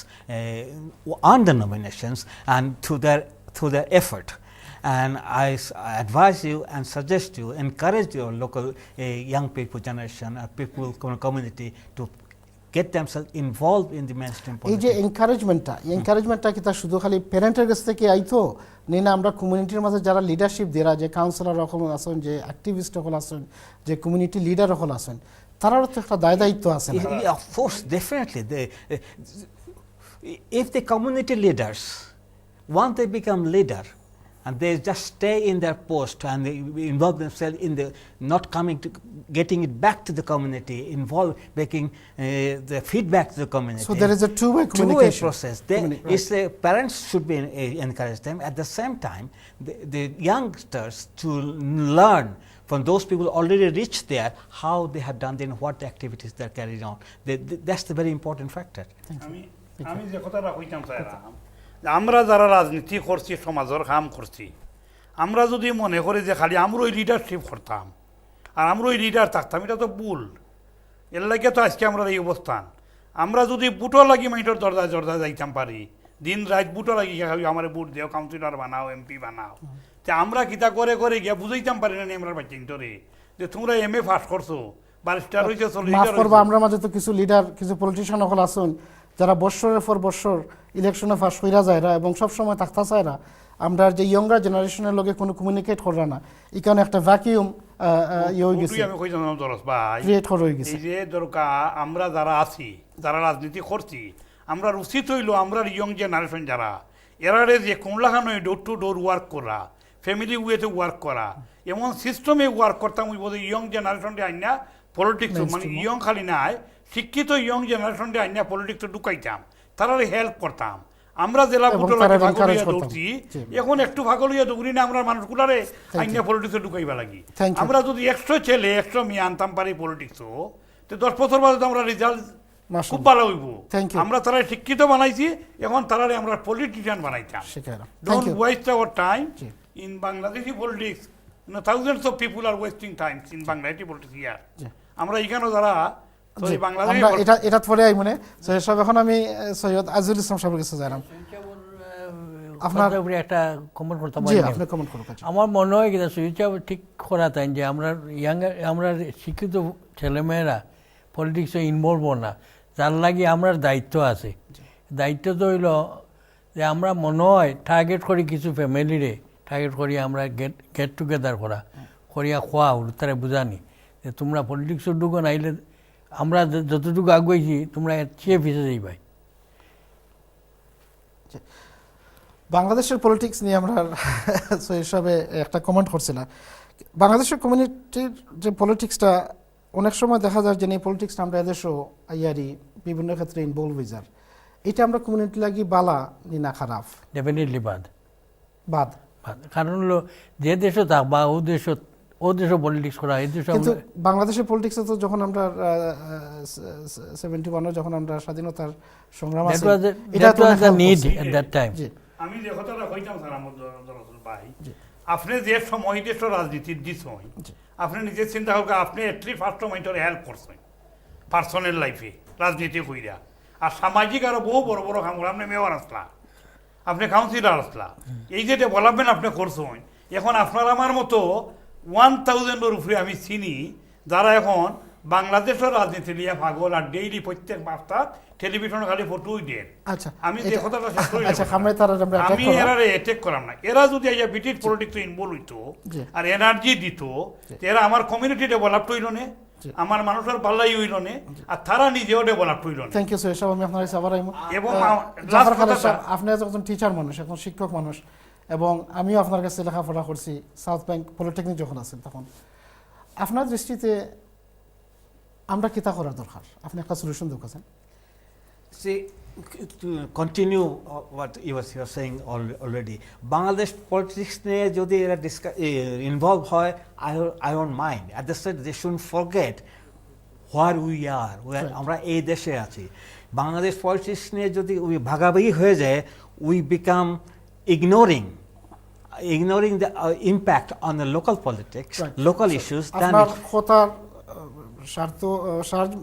earned the nominations, and through their effort. And I advise you and suggest you, encourage your local young people generation, people community to get themselves involved in the mainstream এই politics. যে এনকারেজমেন্টটা কি তা শুধু খালি প্যারেন্টের কাছ থেকে আইতো না আমরা কমিউনিটির মাঝে যারা লিডারশিপ দেরা যে কাউন্সিলর রকম আছেন যে অ্যাক্টিভিস্ট সকল আছেন যে কমিউনিটি লিডার সকল আছেন তারারও তো একটা দায়িত্ব আছে না? Of course, definitely. If the community leaders, once they become leader, and they just stay in their post and they involve themselves in the not coming to getting it back to the community, making the feedback to the community. So there is a two-way communication. process. Parents should be encourage them. At the same time, the youngsters to learn from those people already reached there how they have done, then what activities they are carried on. That's the very important factor. আমি যে কথাটা কইতাম চাইলাম, আমরা যারা রাজনীতি করছি, সমাজের কাম করছি, আমরা যদি মনে করি যে খালি আমরা ওই লিডারশিপ করতাম আর আমরা ওই লিডার থাকতাম, এটা তো ভুল। এর লাগে তো আজকে আমরা এই অবস্থান। আমরা যদি বুটো লাগি মাইটোর দরজায় দরজায় যাইতাম পারি, দিন রাত বুটো লাগি আমার বুট দেও, কাউন্সিলর বানাও, এমপি বানাও, তে আমরা কিতা করে করে গিয়া বুঝাইতাম পারি না আমরা বাচ্চাইন্তরে যে তোমরা MA পাস করছো, ব্যারিস্টার হইছো, মাফ করবা, আমরা মাঝে তো কিছু লিডার, কিছু পলিটিশিয়ান সকল আছেন যারা বছরের পর বছর ইলেকশনে ফাঁস কইরা যায় না এবং সবসময় থাকতে চায় না। আমরা যে ইয়ংরা জেনারেশনের লগে কোনো কমিউনিকেট করে না, এই কারণে একটা ভ্যাকিউম হয়ে গেছে, আমি কইতাম দরস ভাই, ক্রিয়েট হয়ে গেছে। এই যে দরকার আমরা যারা আছি, যারা রাজনীতি করছি, আমরা উচিত হইল আমরা ইয়ং জেনারেশন যারা এরারে যে কোনলাখানো ডোর টু ডোর ওয়ার্ক করা, ফ্যামিলি ওয়েতে ওয়ার্ক করা, এমন সিস্টেমে ওয়ার্ক করতাম ওই বোধ ইয়ং জেনারেশনটি আইনা পলিটিক্স, মানে ইয়ং খালি নাই, শিক্ষিত ইয়ং জেনারেশনটি আইনা পলিটিক্সে ঢুকাইতাম, তারা হেল্প করতাম। আমরা জেলা দৌড়ছি, এখন একটু ভাগল হইয়া দৌড়ি না, আমরা মানুষগুলারে আইনা পলিটিক্সে ঢুকাইবা লাগি। আমরা যদি 100 ছেলে 100 মেয়ে আনতাম পারি পলিটিক্সও, তো 10 বছর বাদে আমরা রেজাল্ট খুব ভালো হইব। আমরা তারা শিক্ষিত বানাইছি, এখন তারা আমরা পলিটিশিয়ান বানাইতাম। Don't waste our time in Bangladeshi politics. Thousands of people are wasting time in Bangladeshi politics here. আমরা এখানে যারা এটা পরে আই মনে সব, এখন আমি সৈয়দ আজিজুল ইসলাম সাহেবের কাছে যাইলাম। আপনার উপরে একটা কমেন্ট করতে পারি? আপনি কমেন্ট করুন। আমার মনে হয় কিনা সুইচ ঠিক করা তাই যে আমরা শিক্ষিত ছেলেমেয়েরা পলিটিক্সে ইনভলভ না, যার লাগে আমার দায়িত্ব আছে। দায়িত্ব তো হইল যে আমরা মনে হয় টার্গেট করি কিছু ফ্যামিলিরে, টার্গেট করি আমরা গেট টুগেদার করিয়া খোয়া তারা বুঝানি যে তোমরা পলিটিক্সের ঢুকো নাইলে আমরা যতটুকু আগুয়েছি তোমরা চেয়ে ফিসে যাইবাই। বাংলাদেশের পলিটিক্স নিয়ে আমরা হিসাবে একটা কমেন্ট করছিলাম। বাংলাদেশের কমিউনিটির যে পলিটিক্সটা অনেক সময় দেখা যায় যে এই পলিটিক্সটা আমরা এদেশও আইয়ারি বিভিন্ন ক্ষেত্রে ইনভলভ হয়ে যার, এটা আমরা কমিউনিটি লাগি বালা না খারাপ? ডেফিনেটলি বাদ। কারণ হলো যে দেশও থাকবা ও দেশও পলিটিক্স করা, এই দেশে। কিন্তু বাংলাদেশের পলিটিক্সে তো যখন আমরা 71 যখন আমরা স্বাধীনতার সংগ্রাম আছে, এটা তো একটা নিড এট দ্যাট টাইম। আমি যে কথাটা কইতাম স্যার আমার ভাই, আপনি যে সময় দেশ রাজনীতির দিছই, আপনি নিজে চিন্তা করবে, আপনি এটলিস্ট ফার্স্ট মাইন্ডের হেল্প করছেন পার্সোনাল লাইফে রাজনীতি কইরা, আর সামাজিক আরো বহু বড় বড় কাম করে। আপনি মেয়র আসলা, আপনি কাউন্সিলর আসলা, এই যে ডেভেলপমেন্ট আপনি করছেন। এখন আপনার আমার মতো 1000-এর উপরে আমি চিনি যারা এখন বাংলাদেশের রাজনীতি নিয়ে পাগল, আর ডেইলি প্রত্যেক বার্তা টেলিভিশনে খালি ফটোই দেন। আচ্ছা, আমি যে কথাটা শেষ করি, আমি এরারে অ্যাটাক করাম না। এরা যদি আইয়া ব্রিটিশ পলিটিক্সে ইনভলভ হইতো আর এনার্জি দিত, এরা আমার কমিউনিটি ডেভেলপ হইল না, আমার মানুষের পাল্লাই হইল না, আর তারা নিজেও ডেভেলপ হইল না। Thank you sir. সব আমি আপনার কাছে আবার আইমু। এবং আপনি একজন টিচার মানুষ, এখন শিক্ষক মানুষ, এবং আমিও আপনার কাছে লেখাপড়া করছি সাউথ ব্যাংক পলিটেকনিক যখন আছেন, তখন আপনার দৃষ্টিতে আমরা কিতা করার দরকার? আপনি একটা solution দেখাছেন। See, to continue what you were saying already, Bangladesh politics নিয়ে যদি এরা involve হয়, I don't mind. At the same, they shouldn't forget where we are. আমরা এই দেশে আছি। বাংলাদেশ পলিটিক্স নিয়ে যদি ভাগাভাগি হয়ে যায়, we become ignoring the impact on the local politics, local issues. আপনার কথার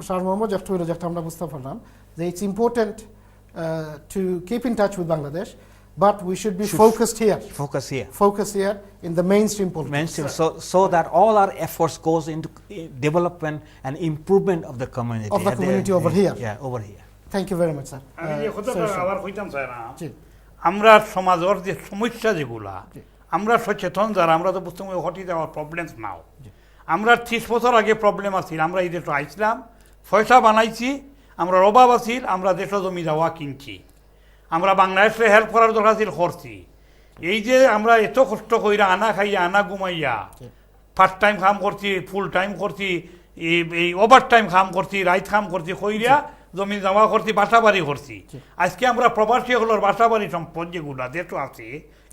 সারমর্ম যেটা হইল, যেটা আমরা বুঝতে পারলাম যে it's important to keep in touch with Bangladesh, But we should be focused here. Focus here. Focus here in the mainstream politics. Mainstream, so that all our efforts goes into development and improvement of the community. Of the community over here. Yeah, over here. Thank you very much, sir. আমি যে কথাটা Sir, sir. আবার কইতাম sir জি। আমরা সমাজের যে সমস্যা যেগুলা আমরা সচেতন যারা আমরা তো বুঝতে পারি হোয়াট ইজ আওয়ার প্রবলেমস নাও আমরা 30 বছর আগে প্রবলেম আছিল আমরা এই দেশে আইছিলাম পয়সা বানাইছি আমরা অভাব আছিল আমরা দেশে জমি যাওয়া কিনছি আমরা বাংলাদেশে হেল্প করার দরকার ছিল করছি এই যে আমরা এত কষ্ট কইরা আনা খাইয়া আনা ঘুমাইয়া ফার্স্ট টাইম কাম করছি ফুল টাইম করছি এই ওভার টাইম কাম করছি রাইট কাম করছি কইরা জমি জমা করছি বাসা বাড়ি করছি আজকে আমরা প্রবাসী হলোর বাসা বাড়ি সম্পদ যেগুলা দেশও আছে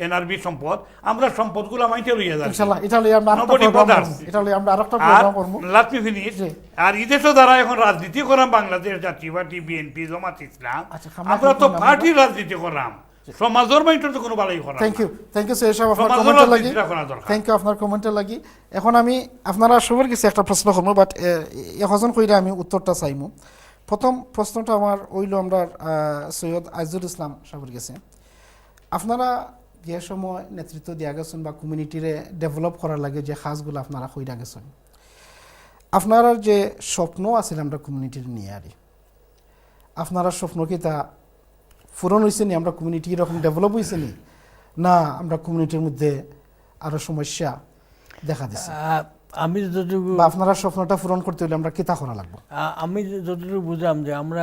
এনআরবি সম্পদ আমরা সম্পদগুলো মাইতে লইয়া যাচ্ছি ইনশাআল্লাহ এটা লইয়া আমরা আরেকটা Nobody program bothers. করব। এটা লইয়া আমরা আরেকটা প্রোগ্রাম করব। লাট মি ফিনিশ জি। আর এই দেশও যারা এখন রাজনীতি করাম বাংলাদেশ জাতীয় পার্টি বিএনপি জামাত ইসলাম আচ্ছা, আমরা আমরা তো কিন্তু পার্টির রাজনীতি করাম সমাজের মাইন্ডের তো কোনো ভালোই করাম থ্যাংক ইউ সৈয়দ সাহেব আপনার সমাজের কমেন্টে লাগি রাজনীতিটা করা দরকার। থ্যাংক ইউ আপনার কমেন্টে লাগি এখন আমি আপনারা সবার কাছে একটা প্রশ্ন করব বাট এখন কইরা আমি উত্তরটা চাইমু প্রথম প্রশ্নটা আমার হইল আমরা সৈয়দ আজিজুল ইসলাম সাহেবের কাছে আপনারা যে সময় নেতৃত্ব দিয়া গেছেন বা কমিউনিটিরে ডেভেলপ করার লাগে যে কাজগুলো আপনারা কইরা গেছেন আপনারা যে স্বপ্ন আছে আমরা কমিউনিটির নিয়ে আরি আপনারা স্বপ্ন কি তা পূরণ হয়েছে নি আমরা কমিউনিটি এরকম ডেভেলপ হয়েছে নি না আমরা কমিউনিটির মধ্যে আরো সমস্যা দেখা দিচ্ছে আমি যতটুকু বা আপনারা স্বপ্নটা পূরণ করতে হলে আমরা কিতা করা লাগবে আমি যতটুকু বুঝলাম যে আমরা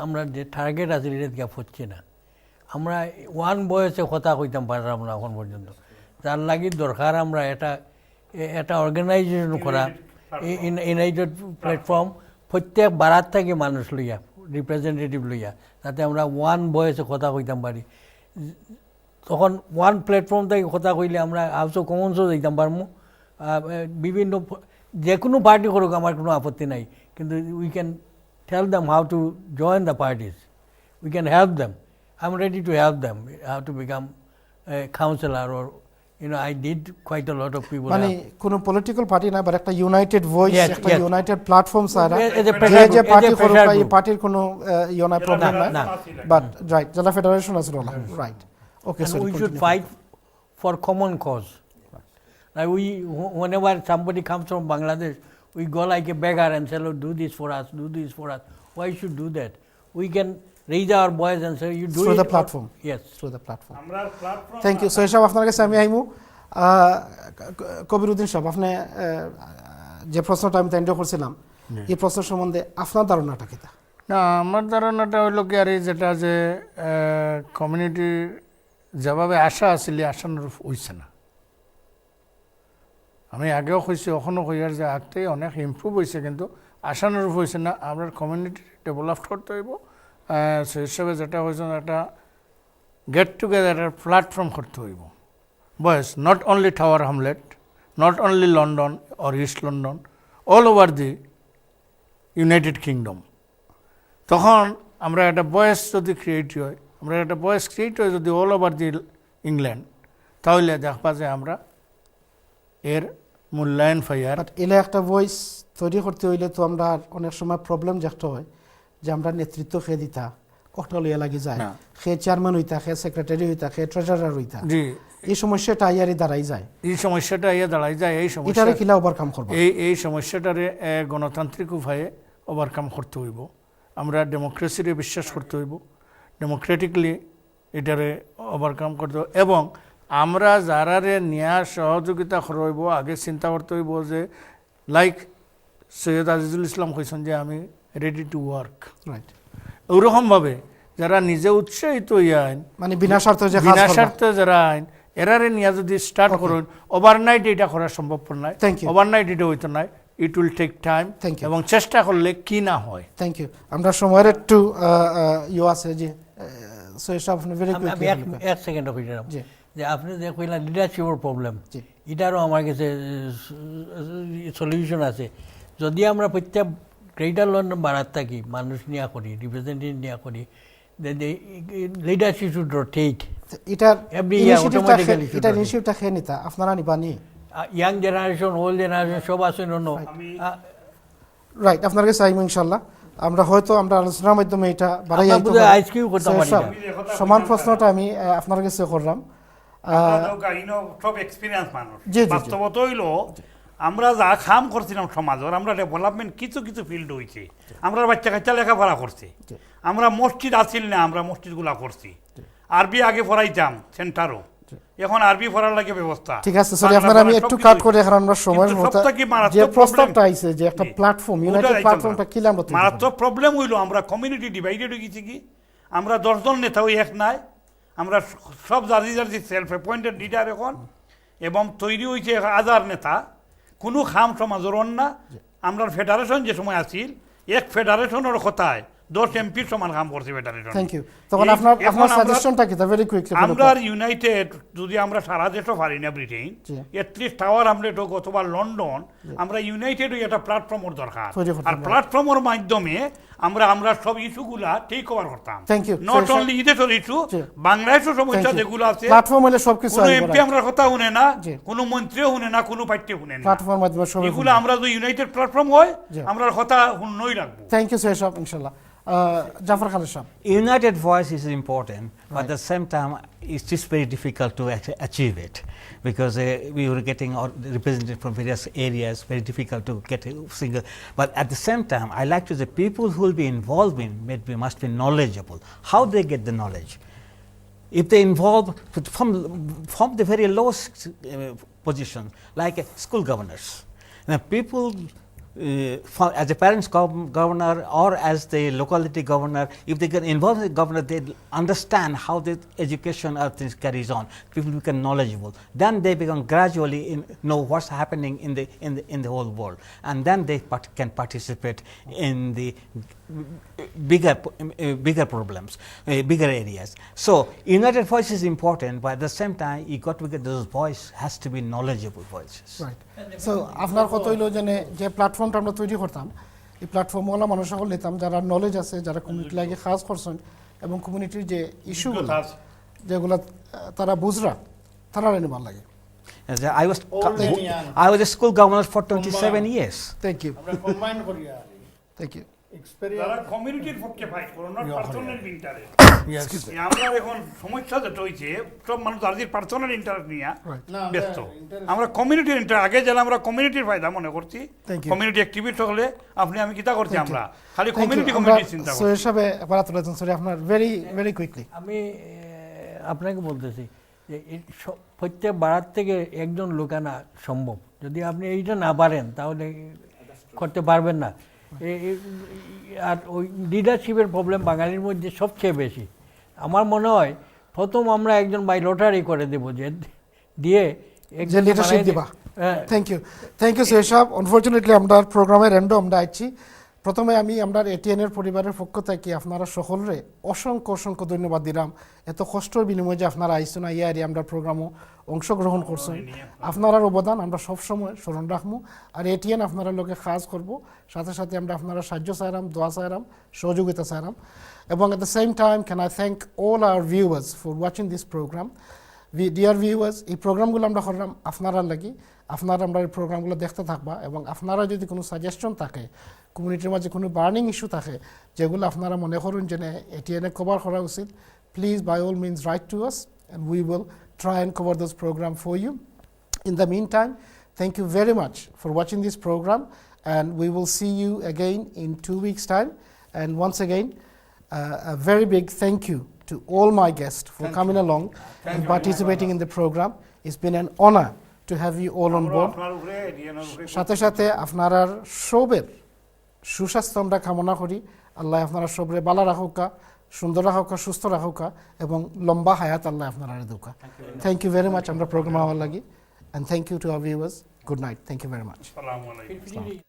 আমরা যে টার্গেট আছে এটা গ্যাপ হচ্ছে না আমরা ওয়ান বয়সে কথা কইতাম পারলাম না এখন পর্যন্ত তার লাগি দরকার আমরা এটা অর্গানাইজেশন করা ইউনাইটেড প্ল্যাটফর্ম প্রত্যেক বারাত থেকে মানুষ লইয়া রিপ্রেজেন্টেটিভ লইয়া যাতে আমরা ওয়ান বয়সে কথা কইতাম পারি তখন ওয়ান প্ল্যাটফর্ম থেকে কথা কইলে আমরা হাউস অফ কমন্সও দিতাম পারবো বিভিন্ন যে কোনো পার্টি করুক আমার কোনো আপত্তি নাই কিন্তু we can tell them how to join the parties we can help them I am ready to help them how to become councillor or I did quite a lot of people. মানে কোন political party না but একটা united voice Yes, একটা yes. United platform সারা As a pressure যে group, party as a করুক pressure এই group. পার্টির কোনো ইউনাইট প্রবলেম না, নাই না। বাট রাইট জেলা ফেডারেশন আছে right okay And sorry we should fight for common cause. Like whenever somebody comes from Bangladesh, we go like a beggar and say, "Look, do this for us, do this for us." Why should do that? We can raise our voice and say, "You do Through it." the platform. Yes. Through the platform আমরা platform thank you Syed সাহেব আপনার কাছে আমি আইমু কবির উদ্দিন সাহেব আপনি যে প্রশ্নটা আমি তাইন্ড করছিলাম এই প্রশ্ন সম্বন্ধে আপনার ধারণাটা কিতা না আমার ধারণাটা হইল কি আর এই যেটা যে কমিউনিটির যেভাবে আশা আসলে আশানুরূপ হইছে না আমি আগেও কইছি এখনও কই আর যে আগতেই অনেক ইমপ্রুভ হয়েছে কিন্তু আশানুরূপ হয়েছে না আমরা কমিউনিটি ডেভেলপ করতে হইব সেই হিসাবে যেটা হয়েছে একটা গেট টুগেদারের প্ল্যাটফর্ম করতে হইব বয়স not only tower hamlet not only London or east London all over the United kingdom তখন আমরা একটা বয়েস যদি ক্রিয়েট হয় আমরা একটা বয়েস ক্রিয়েট হয় যদি অল ওভার দি ইংল্যান্ড তাহলে দেখবা যে আমরা এর মূল্যায়ন পাই আর বাট এলে একটা ভয়েস তৈরি করতে হইলে তো আমরা অনেক সময় প্রবলেম দেখতে হয় যে আমরা নেতৃত্ব খেয়ে দিতা ওটা লইয়া লাগি যায় না। সে চেয়ারম্যান হইতা সে সেক্রেটারি হইতা সে ট্রেজারার হইতা জি এই সমস্যাটা আইয়ারি দাঁড়াই যায় এই সমস্যাটা ইয়ে দাঁড়াই যায় এই সমস্যা এটারে কিলা ওভারকাম করবো এই সমস্যাটারে গণতান্ত্রিক উপায়ে ওভারকাম করতে হইব আমরা ডেমোক্রেসিরে বিশ্বাস করতে হইব ডেমোক্রেটিকলি এটারে ওভারকাম করতে হইব এবং আমরা যারারে নেওয়ার সহযোগিতা করব আগে চিন্তা করতে হইব যে লাইক সৈয়দ আজিজুল ইসলাম কইছেন যে আমি রেডি টু ওয়ার্ক রাইট ওরকমভাবে যারা নিজে উৎসাহিত আইন মানে বিনা স্বার্থ যে কাজ বিনা করবা। স্বার্থে যারা আইন এরারে নিয়ে যদি স্টার্ট করুন ওভারনাইট এটা করা সম্ভব নয় Thank you. ওভারনাইট এটা হইতো নাই it will take time Thank you. এবং চেষ্টা করলে কি না হয় থ্যাংক ইউ আমরা সময়ের একটু ইয়ে আছে যে সৈয়দ সাহেব আপনি very আমি quickly এক সেকেন্ড কইলাম জি। যে আপনি যে কইলা লিডারশিপের প্রবলেম জি। এটারও আমার কাছে সলিউশন আছে যদি আমরা প্রত্যেক গ্রেটার লন্ডন বাড়াত থাকি মানুষ নিয়া করি রিপ্রেজেন্টেটিভ নিয়া করি লিডারশিপ শুড রোটেট এটার Every year ইনিশিয়েটিভটা automatically should এটার happen. ইনিশিয়েটিভটা খেয়ে নিতা আপনারা নিবানি ইয়াং জেনারেশন ওল্ড জেনারেশন সব আছে রাইট আপনার কাছে আইমু ইনশাল্লাহ আমরা হয়তো আমরা আলোচনার মাধ্যমে এটা বাড়াই আমরা আইতে বোধহয় পারি। আজকেও করতে পারি সব না। সমান প্রশ্নটা আমি আপনার কাছে করলাম। সব এক্সপিরিয়েন্স মানুষ জি, জি। বাস্তবত হইল আমরা যা খাম করছিলাম সমাজের আমরা ডেভেলপমেন্ট কিছু কিছু ফিল্ড হয়েছে আমরা বাচ্চা কাচ্চা লেখাপড়া করছি আমরা মসজিদ আসিল না আমরা মসজিদগুলা করছি আরবি আগে পড়াইতাম সেন্টারও এখন আরবি পড়ার লাগে ব্যবস্থা ঠিক আছে সরি আপনারা আমি একটু কাট করে এখন আমরা সময়ের কিন্তু মতো সবথেকে মারাত্মক যে problem- প্রস্তাবটা আইছে যে একটা জি। প্ল্যাটফর্ম ওটা ইউনাইটেড আইছে প্ল্যাটফর্মটা কি আমরা তৈরি করব? মারাত্মক প্রবলেম হইলো আমরা কমিউনিটি ডিভাইডেড হয়ে গেছি কি আমরা 10 জন নেতা ওই এক নাই আমরা সব জাতি জাতি সেলফ অ্যাপয়েন্টেড লিডার এখন এবং তৈরি হয়েছে 1000 নেতা কোনো খাম সমাজের না আমরা ফেডারেশন যে সময় আসিল এক ফেডারেশনের কথায় 10 এমপির সমান কাম করছে ফেডারেশন থ্যাংক ইউ তখন আপনার আপনার সাজেশনটা কি তা ভেরি কুইকলি আমরা ইউনাইটেড যদি আমরা সারা দেশও পারি না ব্রিটেন জি। এটলিস্ট টাওয়ার আমলেট হোক অথবা লন্ডন আমরা ইউনাইটেড হয়ে একটা প্ল্যাটফর্মের দরকার তৈরি করতে আর হবে। প্ল্যাটফর্মের মাধ্যমে আমরা সব ইস্যুগুলা টেক ওভার করতাম Thank you. Not So, only ইদেশের ইস্যু জি। বাংলাদেশের সমস্যা Thank you. যেগুলো আছে প্ল্যাটফর্ম হলে সবকিছু কোনো আইবো এমপি আমরা কথা শুনে না জি। কোনো মন্ত্রীও শুনে না কোনো পার্টি শুনে না প্ল্যাটফর্ম মাধ্যমে সবাই এগুলো আমরা যদি ইউনাইটেড প্ল্যাটফর্ম হয় জি। আমরা কথা শুননই রাখবো থ্যাংক ইউ সৈয়দ সাহেব ইনশাআল্লাহ জাফর খান সাহেব United voice is important, but at the same time, it's just very difficult to achieve it because we were getting represented from various areas, very difficult to get a single. But at the same time, I like to say people who will be involved in must be knowledgeable. How they get the knowledge? If they involve from the very lowest position, like school governors, now people. As a parents governor or as the locality governor, if they get involved in the governor, they understand how the education of things carries on. People become knowledgeable. Then they become gradually know what's happening in the whole world, and then they can participate in the bigger problems, bigger areas. So united voice is important, but at the same time, you got to get those voice has to be knowledgeable voices. Right so আপনার কত হইলো যে প্ল্যাটফর্মটা আমরা তৈরি করতাম এই প্ল্যাটফর্মওয়ালা মানুষ সকল নিতাম যারা নলেজ আছে যারা কমিউনিটি লাগে কাজ করছেন এবং কমিউনিটির যে ইস্যুগুলো যেগুলো তারা বুঝরা তারা নেবার লাগে As I was Old and young. I was a school governor for 27 years. Thank you আমরা কম্বাইন করি থ্যাংক ইউ যারা এক্সপেরিয়েন্স কমিউনিটির পক্ষে ফাইট করো না পার্সোনাল ইন্টারেস্ট ইয়েস আমরা এখন সমস্যা যেটা হয়েছে সব মানুষ তাদের পার্সোনাল ইন্টারেস্ট নিয়ে না ব্যস্ত আমরা কমিউনিটির ইন্টারেস্ট আগে যেন আমরা কমিউনিটির ফায়দা মনে করছি Thank you. কমিউনিটি অ্যাক্টিভিস্ট হলে আপনি আমি কিতা করছি আমরা খালি থ্যাংক ইউ কমিউনিটি আমরা কমিউনিটি চিন্তা করছি সৈয়দ সাহেব একবার তুলেছেন সরি আপনার ভেরি ভেরি কুইকলি আমি আপনাকে বলতেছি যে প্রত্যেক বাড়ার থেকে একজন লোক আনা সম্ভব যদি আপনি এইটা না পারেন তাহলে করতে পারবেন না আর ওই লিডারশিপের প্রবলেম বাঙালির মধ্যে সবচেয়ে বেশি আমার মনে হয় প্রথম আমরা একজন বাই লটারি করে দেব যে দিয়ে যে লিডারশিপ দিবা থ্যাংক ইউ সৈয়দ সাহেব আনফরচুনেটলি আমরা প্রোগ্রামের এন্ডও আমরা আইছি প্রথমে আমি আমরা এটিএন এর পরিবারের পক্ষ থেকে আপনারা সকলরে অসংখ্য অসংখ্য ধন্যবাদ দিলাম এত কষ্টের বিনিময়ে যে আপনারা আইসুন আইয়ারি আমরা প্রোগ্রামও অংশগ্রহণ করছেন আপনার অবদান আমরা সবসময় স্মরণ রাখবো আর এটিএন আপনারা লোকে কাজ করব সাথে সাথে আমরা আপনারা সাহায্য চাইলাম দোয়া চাইলাম সহযোগিতা চাইলাম এবং at the same time can I thank all our viewers for watching this program. Dear viewers এই প্রোগ্রামগুলো আমরা করলাম আপনারা লাগি আপনারা আমরা এই প্রোগ্রামগুলো দেখতে থাকবা এবং আপনারা যদি কোনো সাজেশন থাকে কমিউনিটির মাঝে কোনো বার্নিং ইস্যু থাকে যেগুলো আপনারা মনে করুন যে এটিএনে কভার করা উচিত please by all means write to us and we will try and cover this programme for you in the meantime thank you very much for watching this programme and we will see you again in 2 weeks time and once again a very big thank you to all my guests for coming along and participating in the program. It's been an honor to have you all on board. সাথে সাথে আপনারা সবের সুস্বাস্থ্য আমরা কামনা করি আল্লাহ আপনারা সবরে ভালো রাখুকা সুন্দর রাখুকা সুস্থ রাখুকা এবং লম্বা হায়াত আল্লাহ আপনারা দুকা থ্যাংক ইউ ভেরি মাচ আমরা প্রোগ্রাম হওয়ার লাগি and thank you to our viewers. Good night. Thank you very much. আসসালামু আলাইকুম